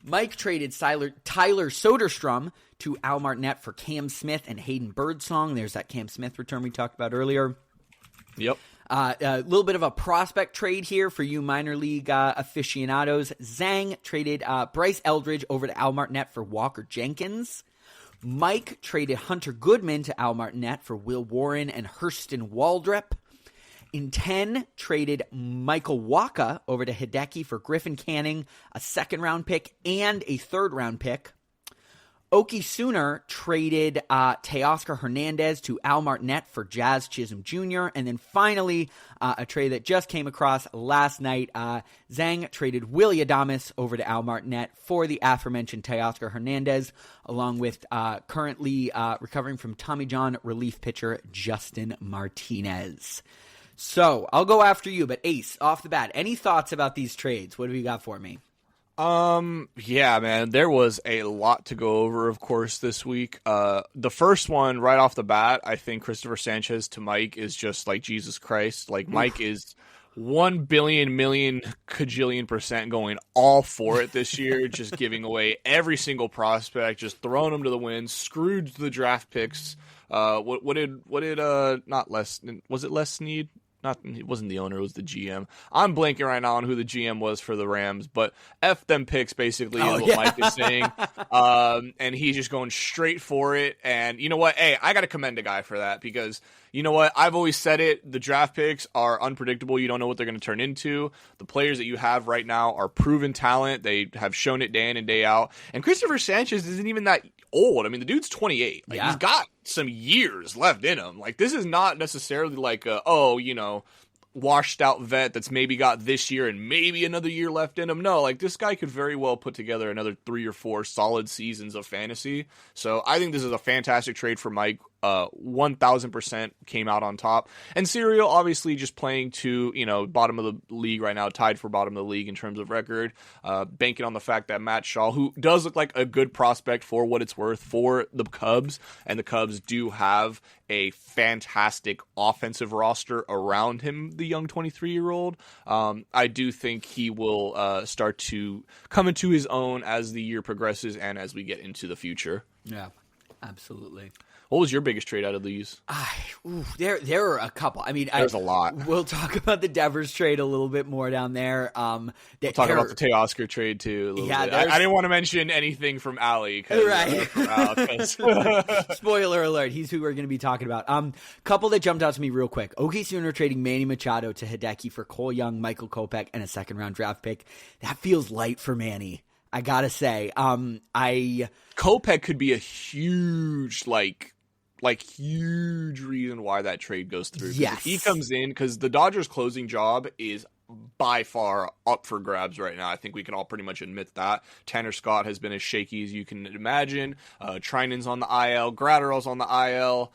Mike traded Tyler Soderstrom to Al Martinet for Cam Smith and Hayden Birdsong. There's that Cam Smith return we talked about earlier. Yep. A little bit of a prospect trade here for you minor league aficionados. Zang traded Bryce Eldridge over to Al Martinet for Walker Jenkins. Mike traded Hunter Goodman to Al Martinet for Will Warren and Hurston Waldrep. In 10, traded Michael Wacha over to Hideki for Griffin Canning, a second-round pick, and a third-round pick. Okie Sooner traded Teoscar Hernandez to Al Martinet for Jazz Chisholm Jr. And then finally, a trade that just came across last night, Zang traded Willie Adames over to Al Martinet for the aforementioned Teoscar Hernandez, along with currently recovering from Tommy John relief pitcher Justin Martinez. So, I'll go after you, but Ace, off the bat, any thoughts about these trades? What have you got for me? Yeah, man, there was a lot to go over, of course, this week. The first one, right off the bat, I think Christopher Sanchez to Mike is just like Jesus Christ. Like, Mike is 1 billion million cajillion % going all for it this year, just giving away every single prospect, just throwing them to the wind, screwed the draft picks. What did not Les, was it Les Snead? He wasn't the owner, it was the GM. I'm blanking right now on who the GM was for the Rams, but F them picks basically is what Mike is saying. And he's just going straight for it. And you know what? Hey, I got to commend the guy for that because you know what? I've always said it. The draft picks are unpredictable. You don't know what they're going to turn into. The players that you have right now are proven talent. They have shown it day in and day out. And Christopher Sanchez isn't even that old. I mean, the dude's 28. Like, he's got some years left in him. Like, this is not necessarily like washed out vet that's maybe got this year and maybe another year left in him. No, like this guy could very well put together another 3 or 4 solid seasons of fantasy. So I think this is a fantastic trade for Mike. 1000% came out on top. And Serial obviously just playing to, bottom of the league right now, tied for bottom of the league in terms of record, banking on the fact that Matt Shaw, who does look like a good prospect for what it's worth for the Cubs, and the Cubs do have a fantastic offensive roster around him, the young 23-year-old. I do think he will start to come into his own as the year progresses and as we get into the future. Yeah, absolutely. What was your biggest trade out of these? There are a couple. I mean, there's a lot. We'll talk about the Devers trade a little bit more down there. We'll talk about the Teoscar trade too. Bit. I didn't want to mention anything from Ali. Right. Spoiler alert. He's who we're going to be talking about. Couple that jumped out to me real quick. OK Sooner trading Manny Machado to Hideki for Cole Young, Michael Kopech, and a second-round draft pick. That feels light for Manny. I gotta say. Kopech could be a huge huge reason why that trade goes through. Yes. If he comes in, because the Dodgers' closing job is by far up for grabs right now. I think we can all pretty much admit that. Tanner Scott has been as shaky as you can imagine. Trinan's on the IL. Gratterall's on the IL.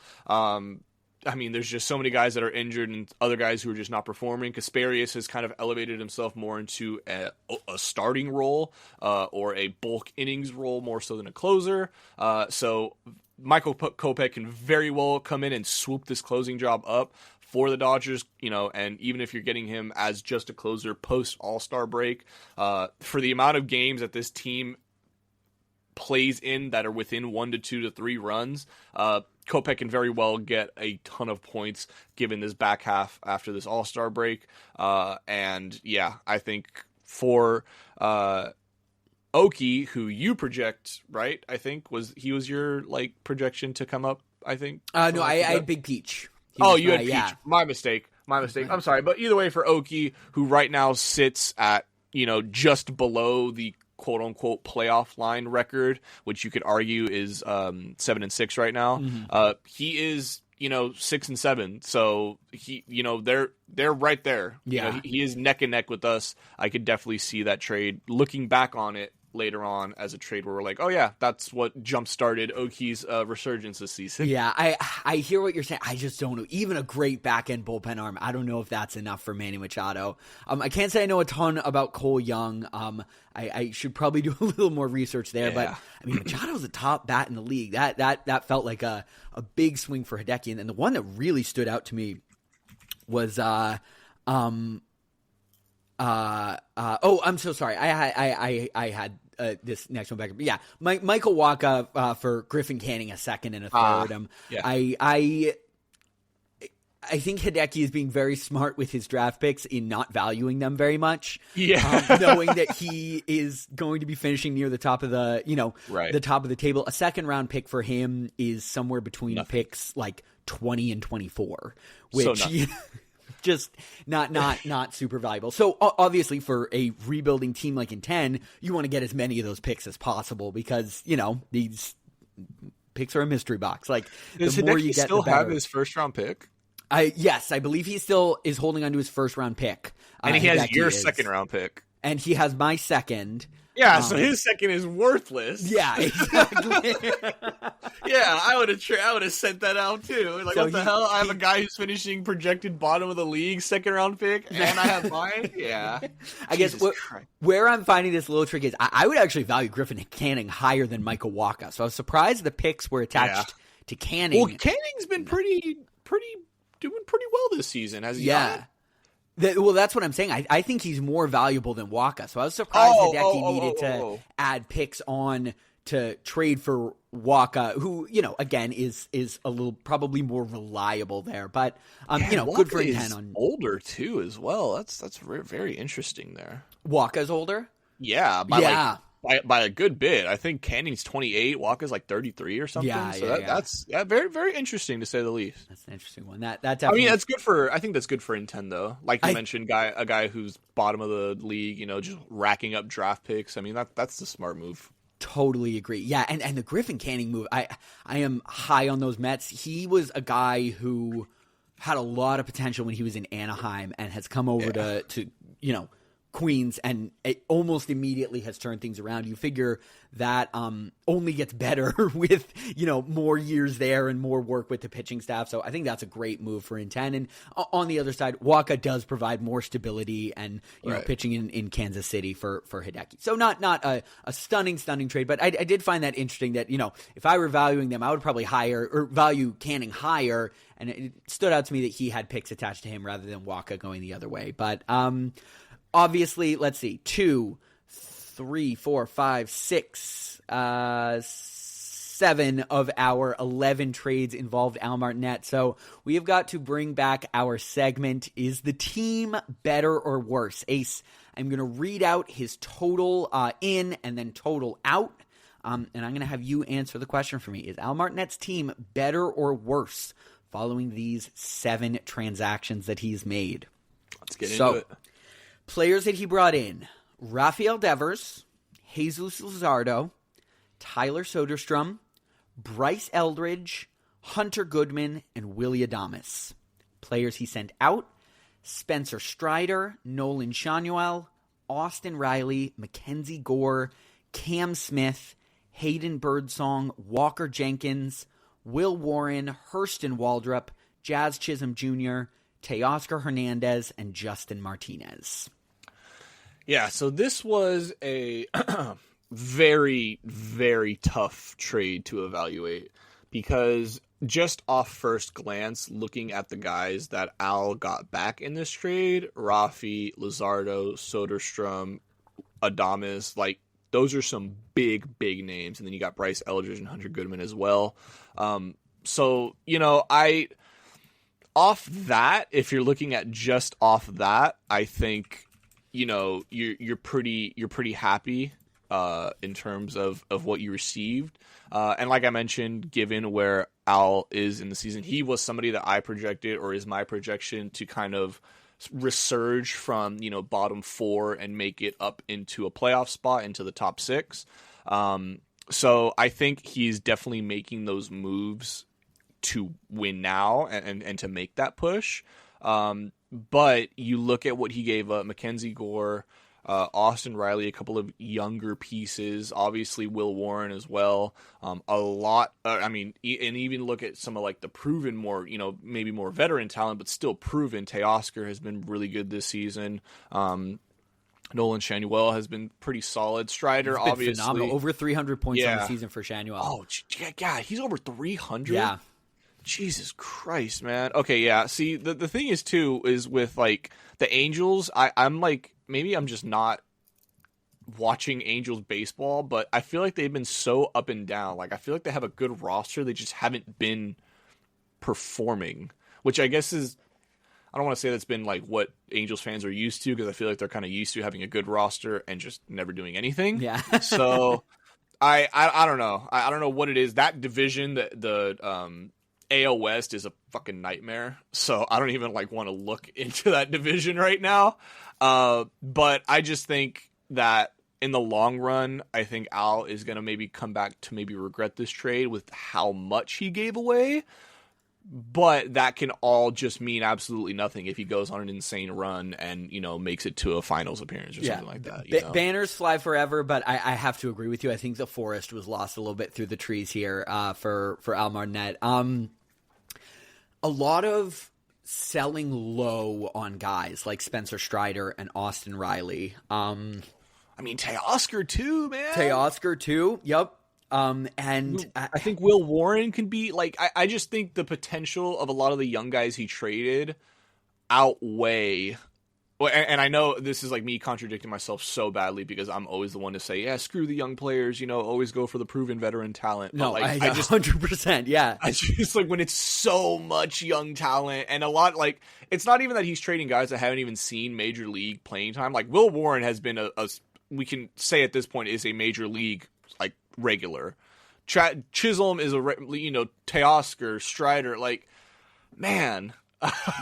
There's just so many guys that are injured and other guys who are just not performing. Kasperius has kind of elevated himself more into a starting role or a bulk innings role more so than a closer. So Michael Kopech can very well come in and swoop this closing job up for the Dodgers, and even if you're getting him as just a closer post All-Star break, for the amount of games that this team plays in that are within 1 to 2 to 3 runs, Kopech can very well get a ton of points given this back half after this All-Star break. I think for Oki, who you project, right? I think was your projection to come up. I think. No, I had Big Peach. You had Peach. Yeah. My mistake. I'm sorry, but either way, for Oki, who right now sits at just below the quote unquote playoff line record, which you could argue is 7-6 right now. Mm-hmm. He is 6-7, so he they're right there. Yeah, he is neck and neck with us. I could definitely see that trade. Looking back on it later on as a trade where we're like, oh yeah, that's what jump started Oki's resurgence this season. Yeah, I hear what you're saying. I just don't know. Even a great back end bullpen arm, I don't know if that's enough for Manny Machado. I can't say I know a ton about Cole Young. I should probably do a little more research there, but Machado's the top bat in the league. That felt like a big swing for Hideki, and then the one that really stood out to me was I'm so sorry. I had this next one back. But yeah, Michael Wacha for Griffin Canning a second and a third. I think Hideki is being very smart with his draft picks in not valuing them very much. Yeah, knowing that he is going to be finishing near the top of the the top of the table. A second round pick for him is somewhere between picks like 20 and 24, which. So just not super valuable. So obviously for a rebuilding team like in 10, you want to get as many of those picks as possible because, these picks are a mystery box. Like does the more Hideki you get, still the better. Have his first round pick? Yes, I believe he still is holding onto his first round pick. And he has your second round pick. And he has my second. Yeah, so his second is worthless. Yeah, exactly. Yeah, I would have sent that out too. Like, so what the hell? I have a guy who's finishing projected bottom of the league, second round pick, and I have mine? Yeah. I guess where I'm finding this a little tricky is I would actually value Griffin Canning higher than Michael Wacha. So I was surprised the picks were attached to Canning. Well, Canning's been doing pretty well this season, has he not? That's what I'm saying. I think he's more valuable than Wacha. So I was surprised Hideki needed to add picks on to trade for Waka, who, again, is a little probably more reliable there. But, good for Waka intent is on older too as well. That's very interesting there. Waka's older? Yeah. By a good bit. I think Canning's 28, Waka's like 33 or something. That's very, very interesting to say the least. That's an interesting one. That definitely. I think that's good for Nintendo. Like you mentioned, a guy who's bottom of the league, just racking up draft picks. I mean, that's the smart move. Totally agree. Yeah, and the Griffin Canning move, I am high on those Mets. He was a guy who had a lot of potential when he was in Anaheim and has come over to Queens, and it almost immediately has turned things around. You figure that only gets better with more years there and more work with the pitching staff. So I think that's a great move for Inten. And on the other side, Waka does provide more stability and pitching in Kansas City for Hideki. So not a stunning trade, but I did find that interesting that if I were valuing them, I would probably value Canning higher. And it stood out to me that he had picks attached to him rather than Waka going the other way. But obviously, let's see, 2, 3, 4, 5, 6, 7 of our 11 trades involved Al Martinet. So we have got to bring back our segment, Is the Team Better or Worse? Ace, I'm going to read out his total in and then total out, and I'm going to have you answer the question for me. Is Al Martinet's team better or worse following these 7 transactions that he's made? Let's get into it. Players that he brought in: Rafael Devers, Jesus Luzardo, Tyler Soderstrom, Bryce Eldridge, Hunter Goodman, and Willy Adames. Players he sent out: Spencer Strider, Nolan Shanuel, Austin Riley, Mackenzie Gore, Cam Smith, Hayden Birdsong, Walker Jenkins, Will Warren, Hurston Waldrop, Jazz Chisholm Jr., Teoscar Hernandez, and Justin Martinez. Yeah, so this was a very, very tough trade to evaluate because just off first glance, looking at the guys that Al got back in this trade, Rafi, Luzardo, Soderstrom, Adames, like those are some big names. And then you got Bryce Eldridge and Hunter Goodman as well. So, off that, if you're looking at just off that, I think, you're pretty happy in terms of what you received. And like I mentioned, given where Al is in the season, he was somebody that I projected, or is my projection, to kind of resurge from, bottom 4 and make it up into a playoff spot, into the top 6. So I think he's definitely making those moves to win now and to make that push. But you look at what he gave up: Mackenzie Gore, Austin Riley, a couple of younger pieces, obviously Will Warren as well. A lot. And even look at some of like the proven more, maybe more veteran talent, but still proven. Teoscar has been really good this season. Nolan Shanuel has been pretty solid. Strider, obviously, phenomenal. Over 300 points on the season for Shanuel. Oh, yeah, he's over 300. Yeah. Jesus Christ, man. Okay, yeah. See, the thing is, too, is with, like, the Angels, I'm like, maybe I'm just not watching Angels baseball, but I feel like they've been so up and down. Like, I feel like they have a good roster. They just haven't been performing, which I guess is, I don't want to say that's been, like, what Angels fans are used to, because I feel like they're kind of used to having a good roster and just never doing anything. Yeah. So, I don't know. I don't know what it is. That division, the AL West is a fucking nightmare, so I don't even want to look into that division right now. But I just think that in the long run, I think Al is going to maybe come back to maybe regret this trade with how much he gave away. But that can all just mean absolutely nothing if he goes on an insane run and, makes it to a finals appearance or something like that. Banners fly forever, but I have to agree with you. I think the forest was lost a little bit through the trees here for Al Martinet. A lot of selling low on guys like Spencer Strider and Austin Riley. Teoscar too, man. Teoscar too, yep. And I think Will Warren can be I just think the potential of a lot of the young guys he traded outweigh. Well, and I know this is like me contradicting myself so badly because I'm always the one to say, yeah, screw the young players, always go for the proven veteran talent. No, but like, I just 100%, yeah. I just like when it's so much young talent and a lot like it's not even that he's trading guys that haven't even seen major league playing time. Like Will Warren has been a we can say at this point is a major league like regular. Chisholm is a Teoscar, Strider, like man.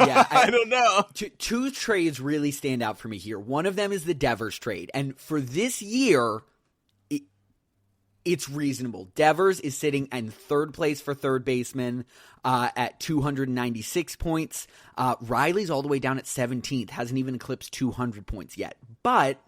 Yeah, I don't know. Two trades really stand out for me here. One of them is the Devers trade, and for this year, it's reasonable. Devers is sitting in third place for third baseman at 296 points. Riley's all the way down at 17th, hasn't even eclipsed 200 points yet. But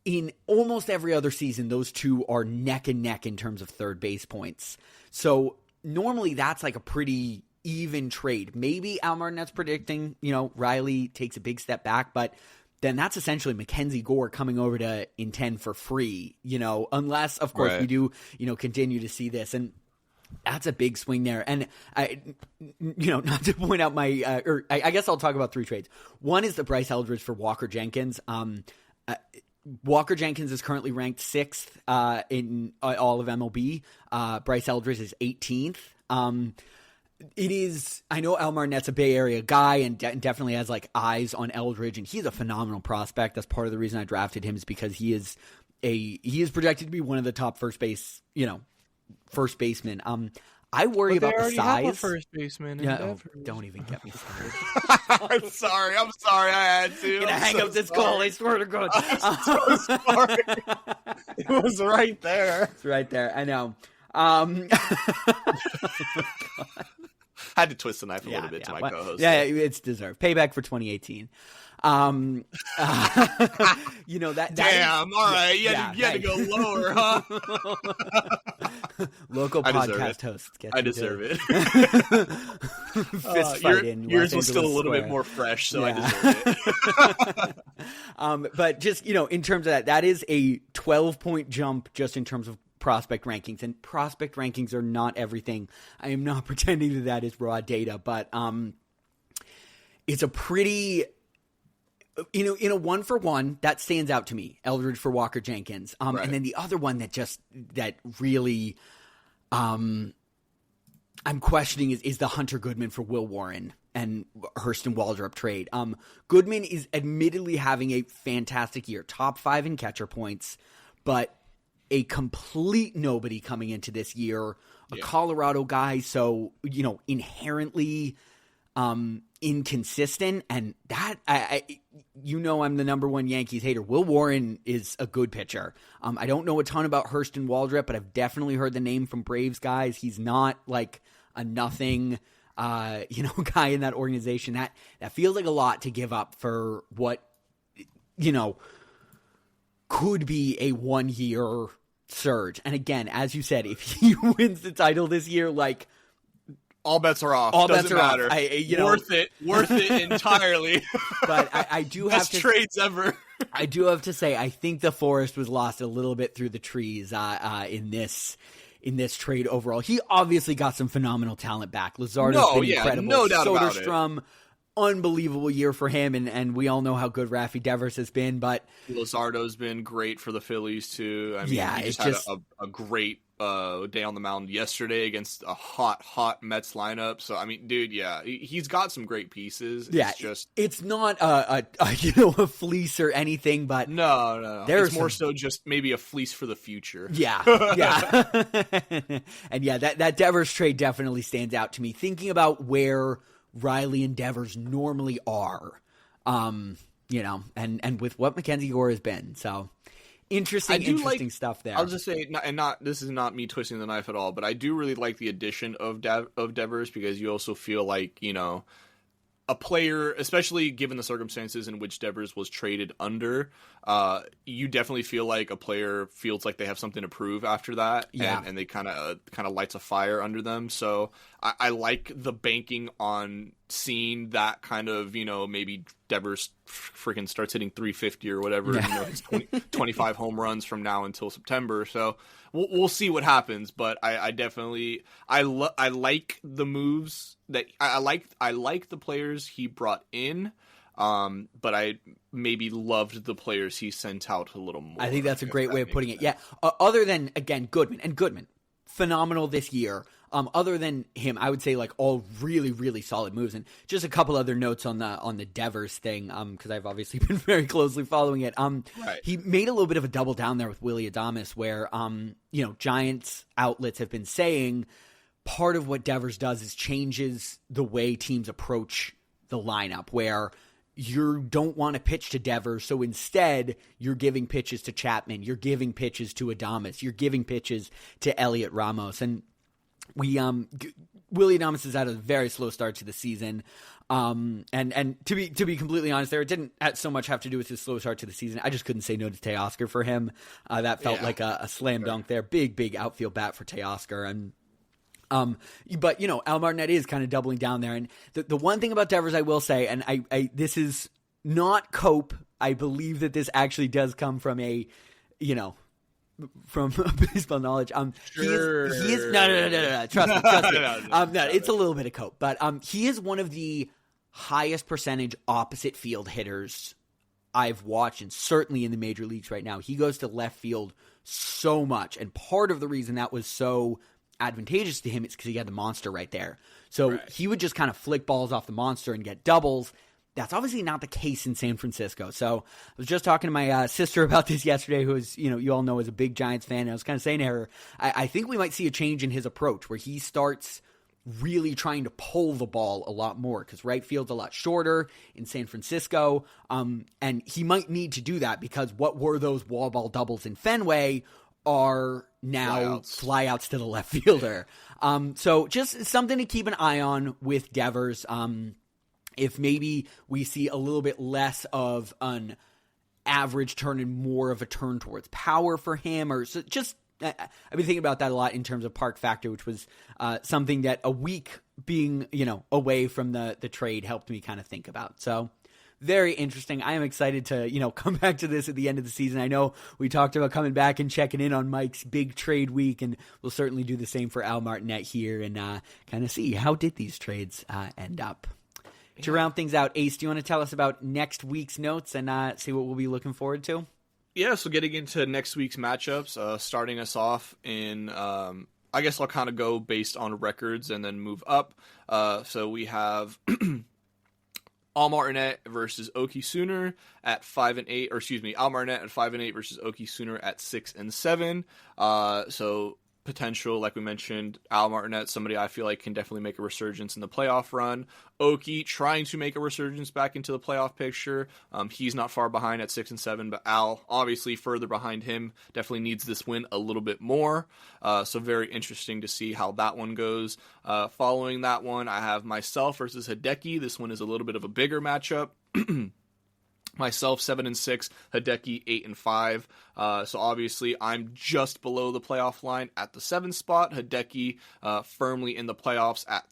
in almost every other season, those two are neck and neck in terms of third base points. So normally that's like a pretty even trade. Maybe Al Martinet's predicting, Riley takes a big step back, but then that's essentially Mackenzie Gore coming over to Intend for free, unless, of course, we do, continue to see this. And that's a big swing there. And, not to point out I guess I'll talk about three trades. One is the Bryce Eldridge for Walker Jenkins. Walker Jenkins is currently ranked 6th in all of MLB. Bryce Eldridge is 18th. I know Al Martinet's a Bay Area guy and definitely has like eyes on Eldridge, and he's a phenomenal prospect. That's part of the reason I drafted him, is because he is projected to be one of the top first basemen. I worry about the size. Have a first baseman. Don't even get me started. I'm sorry. I had to. I'm gonna hang up this call. I swear to God. I'm so sorry. It was right there. It's right there. I know. Had to twist the knife a little bit to my co-host. Yeah, it's deserved. Payback for 2018. That damn. All right, you had to go lower, huh? Local podcast hosts. I deserve it. Fist fight in yours Los was still a little Square. bit more fresh, so I deserve it. But just in terms of that is a 12-point jump just in terms of prospect rankings, and prospect rankings are not everything. I am not pretending that is raw data, but it's a pretty in a 1-for-1 that stands out to me. Eldridge for Walker Jenkins, right. And then the other one that really I'm questioning is the Hunter Goodman for Will Warren and Hurston Waldrop trade. Goodman is admittedly having a fantastic year, top 5 in catcher points, but a complete nobody coming into this year, a Colorado guy, so, inherently inconsistent, and that, I'm the number one Yankees hater. Will Warren is a good pitcher. I don't know a ton about Hurston Waldrop, but I've definitely heard the name from Braves guys. He's not like a nothing, guy in that organization. That feels like a lot to give up for what, could be a 1-year surge. And again, as you said, if he wins the title this year, like, all bets are off. All Doesn't bets are matter. Off. Worth it entirely. But I do have best to trades ever. I do have to say, I think the forest was lost a little bit through the trees in this trade overall. He obviously got some phenomenal talent back. Lazardo's been incredible. No doubt about Soderstrom, unbelievable year for him, and we all know how good Raffy Devers has been. But Lazardo's been great for the Phillies too. I mean, he just had a great day on the mound yesterday against a hot Mets lineup. So I mean, dude, he's got some great pieces. It's not a fleece or anything, but no. It's more so just maybe a fleece for the future. Yeah. And that Devers trade definitely stands out to me. Thinking about where Riley and Devers normally are, and with what Mackenzie Gore has been. So interesting stuff there. I'll just say, this is not me twisting the knife at all, but I do really like the addition of Devers, because you also feel like, a player, especially given the circumstances in which Devers was traded under, you definitely feel like a player feels like they have something to prove after that, and they kind of lights a fire under them. So I like the banking on seeing that kind of, maybe Devers freaking starts hitting 350 or whatever, his 25 home runs from now until September. So we'll see what happens, but I definitely I like the moves that I like the players he brought in. but I maybe loved the players he sent out a little more. I think that's a great way of putting it. Yeah. Other than, again, Goodman, phenomenal this year. Other than him, I would say like all really, really solid moves. And just a couple other notes on the Devers thing, because I've obviously been very closely following it. Right. He made a little bit of a double down there with Willy Adames, where Giants outlets have been saying part of what Devers does is changes the way teams approach the lineup, where you don't want to pitch to Devers, so instead you're giving pitches to Chapman, you're giving pitches to Adames, you're giving pitches to Elliot Ramos, and Willy Adames has had a very slow start to the season, and to be completely honest, there it didn't so much have to do with his slow start to the season. I just couldn't say no to Teoscar for him. That felt like a slam dunk there. Big outfield bat for Teoscar, and but Al Martinet is kind of doubling down there. And the one thing about Devers I will say, and I this is not cope. I believe that this actually does come from from baseball knowledge. Sure. He is no. Trust me. No, it's a little bit of cope, but he is one of the highest percentage opposite field hitters I've watched, and certainly in the major leagues right now. He goes to left field so much, and part of the reason that was so advantageous to him is because he had the monster right there. So he would just kind of flick balls off the monster and get doubles. That's obviously not the case in San Francisco. So I was just talking to my sister about this yesterday, who is, you all know, is a big Giants fan. And I was kind of saying to her, I think we might see a change in his approach where he starts really trying to pull the ball a lot more, because right field's a lot shorter in San Francisco. And he might need to do that, because what were those wall ball doubles in Fenway are now flyouts to the left fielder. So just something to keep an eye on with Devers. If maybe we see a little bit less of an average turn and more of a turn towards power for him, or just I've been thinking about that a lot in terms of park factor, which was something that a week being away from the trade helped me kind of think about. So very interesting. I am excited to, come back to this at the end of the season. I know we talked about coming back and checking in on Mike's big trade week, and we'll certainly do the same for Al Martinet here and kind of see how did these trades end up. To round things out, Ace, do you want to tell us about next week's notes and see what we'll be looking forward to? Yeah, so getting into next week's matchups, starting us off in, I guess I'll kind of go based on records and then move up. So we have Al Martinet versus Oki Sooner at 5-8, or excuse me, Al Martinet at 5-8 versus Oki Sooner at 6-7. So potential, like we mentioned, Al Martinet, somebody I feel like can definitely make a resurgence in the playoff run. Oki trying to make a resurgence back into the playoff picture. He's not far behind at 6-7, but Al obviously further behind him, definitely needs this win a little bit more. So very interesting to see how that one goes. Following that one, I have myself versus Hideki. This one is a little bit of a bigger matchup. Myself 7-6, Hideki 8-5. So obviously I'm just below the playoff line at the 7 spot. Hideki firmly in the playoffs at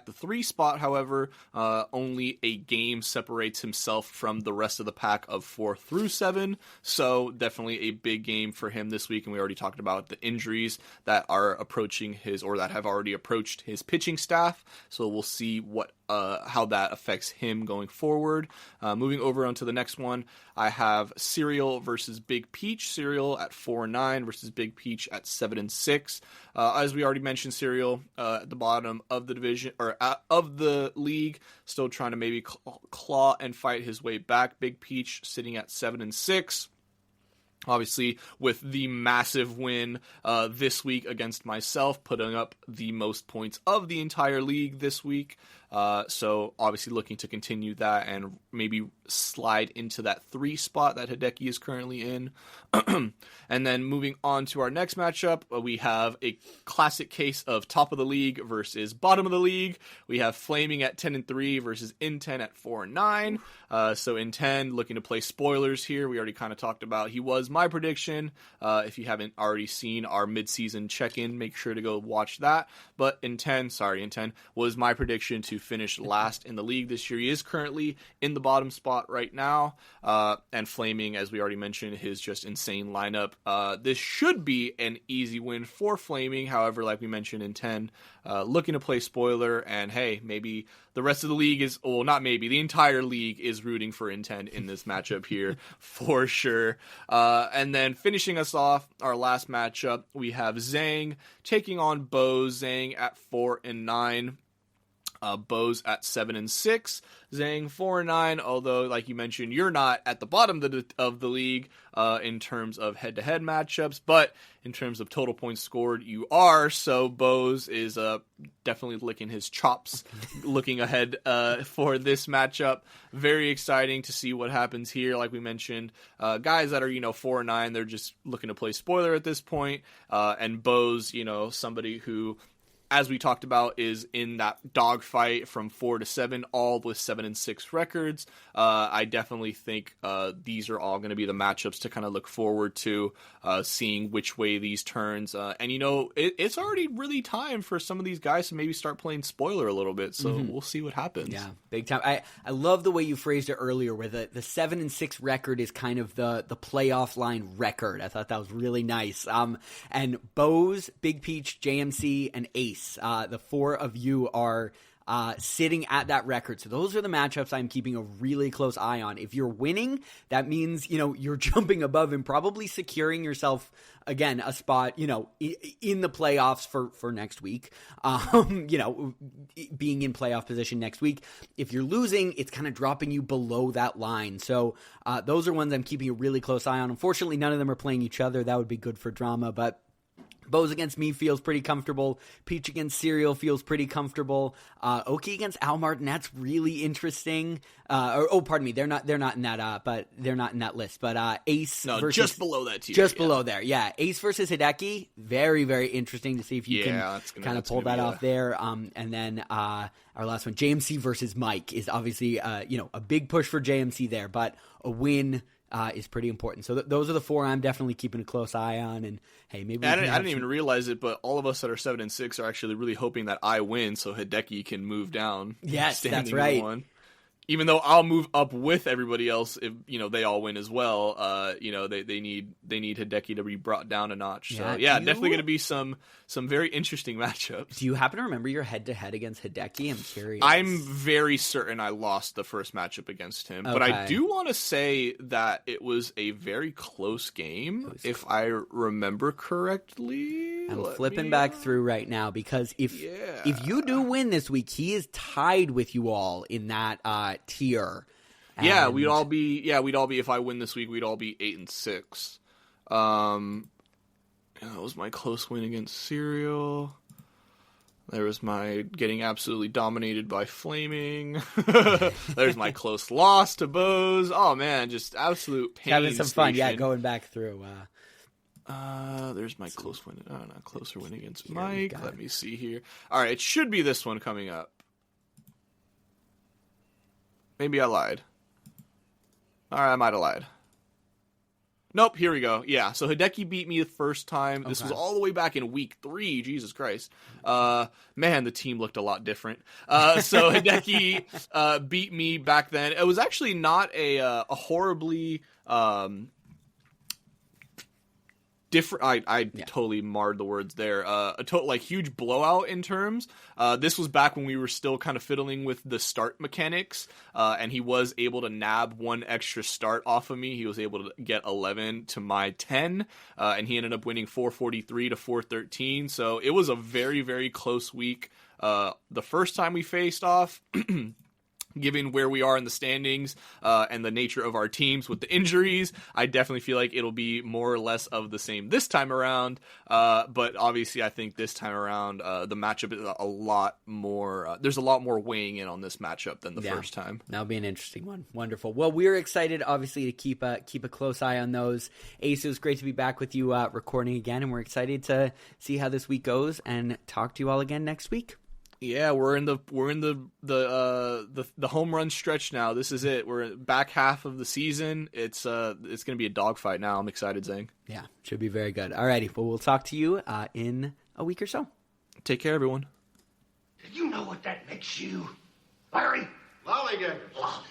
the 3 spot. However, only a game separates himself from the rest of the pack of 4 through 7. So definitely a big game for him this week. And we already talked about the injuries that are approaching that have already approached his pitching staff. So we'll see how that affects him going forward. Moving over onto the next one, I have Serial versus Big Peach. Serial at 4-9 versus Big Peach at 7-6. As we already mentioned, Serial at the bottom of the division, or of the league, still trying to maybe claw and fight his way back. Big Peach sitting at 7-6. Obviously, with the massive win this week against myself, putting up the most points of the entire league this week. So obviously looking to continue that and maybe slide into that 3 spot that Hideki is currently in. And then moving on to our next matchup, we have a classic case of top of the league versus bottom of the league. We have Flaming at 10-3 versus In10 at 4-9. So In10 looking to play spoilers here. We already kind of talked about he was my prediction. If you haven't already seen our midseason check-in, make sure to go watch that. But in 10 was my prediction to finish last in the league this year. He is currently in the bottom spot right now. And Flaming, as we already mentioned, his just insane lineup. This should be an easy win for Flaming. However, like we mentioned in 10, looking to play spoiler, and hey, maybe the rest of the league is, well, not maybe, the entire league is rooting for Intent in this matchup here for sure. And then finishing us off, our last matchup, we have Zang taking on Bose. Zang at 4-9. Bose at 7-6, Zang 4-9. Although, like you mentioned, you're not at the bottom of the league in terms of head-to-head matchups, but in terms of total points scored, you are. So Bose is definitely licking his chops, looking ahead for this matchup. Very exciting to see what happens here. Like we mentioned, guys that are 4-9, they're just looking to play spoiler at this point, and Bose, somebody who, as we talked about, is in that dogfight from 4-7, all with 7-6 records. I definitely think these are all going to be the matchups to kind of look forward to, seeing which way these turns. And it's already really time for some of these guys to maybe start playing spoiler a little bit. So we'll see what happens. Yeah, big time. I love the way you phrased it earlier, where the 7-6 record is kind of the playoff line record. I thought that was really nice. And Bose, Big Peach, JMC, and Ace. The four of you are sitting at that record. So those are the matchups I'm keeping a really close eye on. If you're winning, that means, you're jumping above and probably securing yourself, again, a spot, in the playoffs for next week, being in playoff position next week. If you're losing, it's kind of dropping you below that line. So those are ones I'm keeping a really close eye on. Unfortunately, none of them are playing each other. That would be good for drama, but Bose against me feels pretty comfortable. Peach against Serial feels pretty comfortable. Oki against Al Martin, that's really interesting. Pardon me, they're not in that. But they're not in that list. But Ace, versus, just below that tier, below there. Yeah, Ace versus Hideki, very very interesting to see if you can kind of pull that off there. And then our last one, JMC versus Mike, is obviously a big push for JMC there, but a win is pretty important. So those are the four I'm definitely keeping a close eye on. And hey, maybe I didn't even realize it, but all of us that are 7-6 are actually really hoping that I win, so Hideki can move down. Yes, that's right. One. Even though I'll move up with everybody else if they all win as well. They need Hideki to be brought down a notch. So definitely going to be some very interesting matchups. Do you happen to remember your head-to-head against Hideki? I'm curious. I'm very certain I lost the first matchup against him, but I do want to say that it was a very close game, if I remember correctly. I'm flipping back through right now, because if you do win this week, he is tied with you all in that tier. Yeah, we'd all be. If I win this week, we'd all be 8-6. That was my close win against Serial. There was my getting absolutely dominated by Flaming. There's my close loss to Bose. Oh man, just absolute pain. Having some fun, going back through. There's my close win. Not closer win against Mike. Let me see here. All right, it should be this one coming up. Maybe I lied. All right, I might have lied. Nope, here we go. Yeah, so Hideki beat me the first time. This was all the way back in week 3. Jesus Christ. Man, the team looked a lot different. So Hideki beat me back then. It was actually not a horribly different. I totally marred the words there. A total huge blowout in terms. This was back when we were still kind of fiddling with the start mechanics, and he was able to nab one extra start off of me. He was able to get 11 to my 10, and he ended up winning 443 to 413. So it was a very, very close week. The first time we faced off. Given where we are in the standings and the nature of our teams with the injuries, I definitely feel like it'll be more or less of the same this time around. But obviously, I think this time around, the matchup is a lot more. There's a lot more weighing in on this matchup than the first time. That'll be an interesting one. Wonderful. Well, we're excited, obviously, to keep a close eye on those. Ace, it was great to be back with you recording again, and we're excited to see how this week goes and talk to you all again next week. Yeah, we're in the home run stretch now. This is it. We're back half of the season. It's going to be a dogfight now. I'm excited, Zang. Yeah, should be very good. Alrighty, well, we'll talk to you in a week or so. Take care, everyone. Do you know what that makes you, Larry? Lollygaggers. Lollygaggers.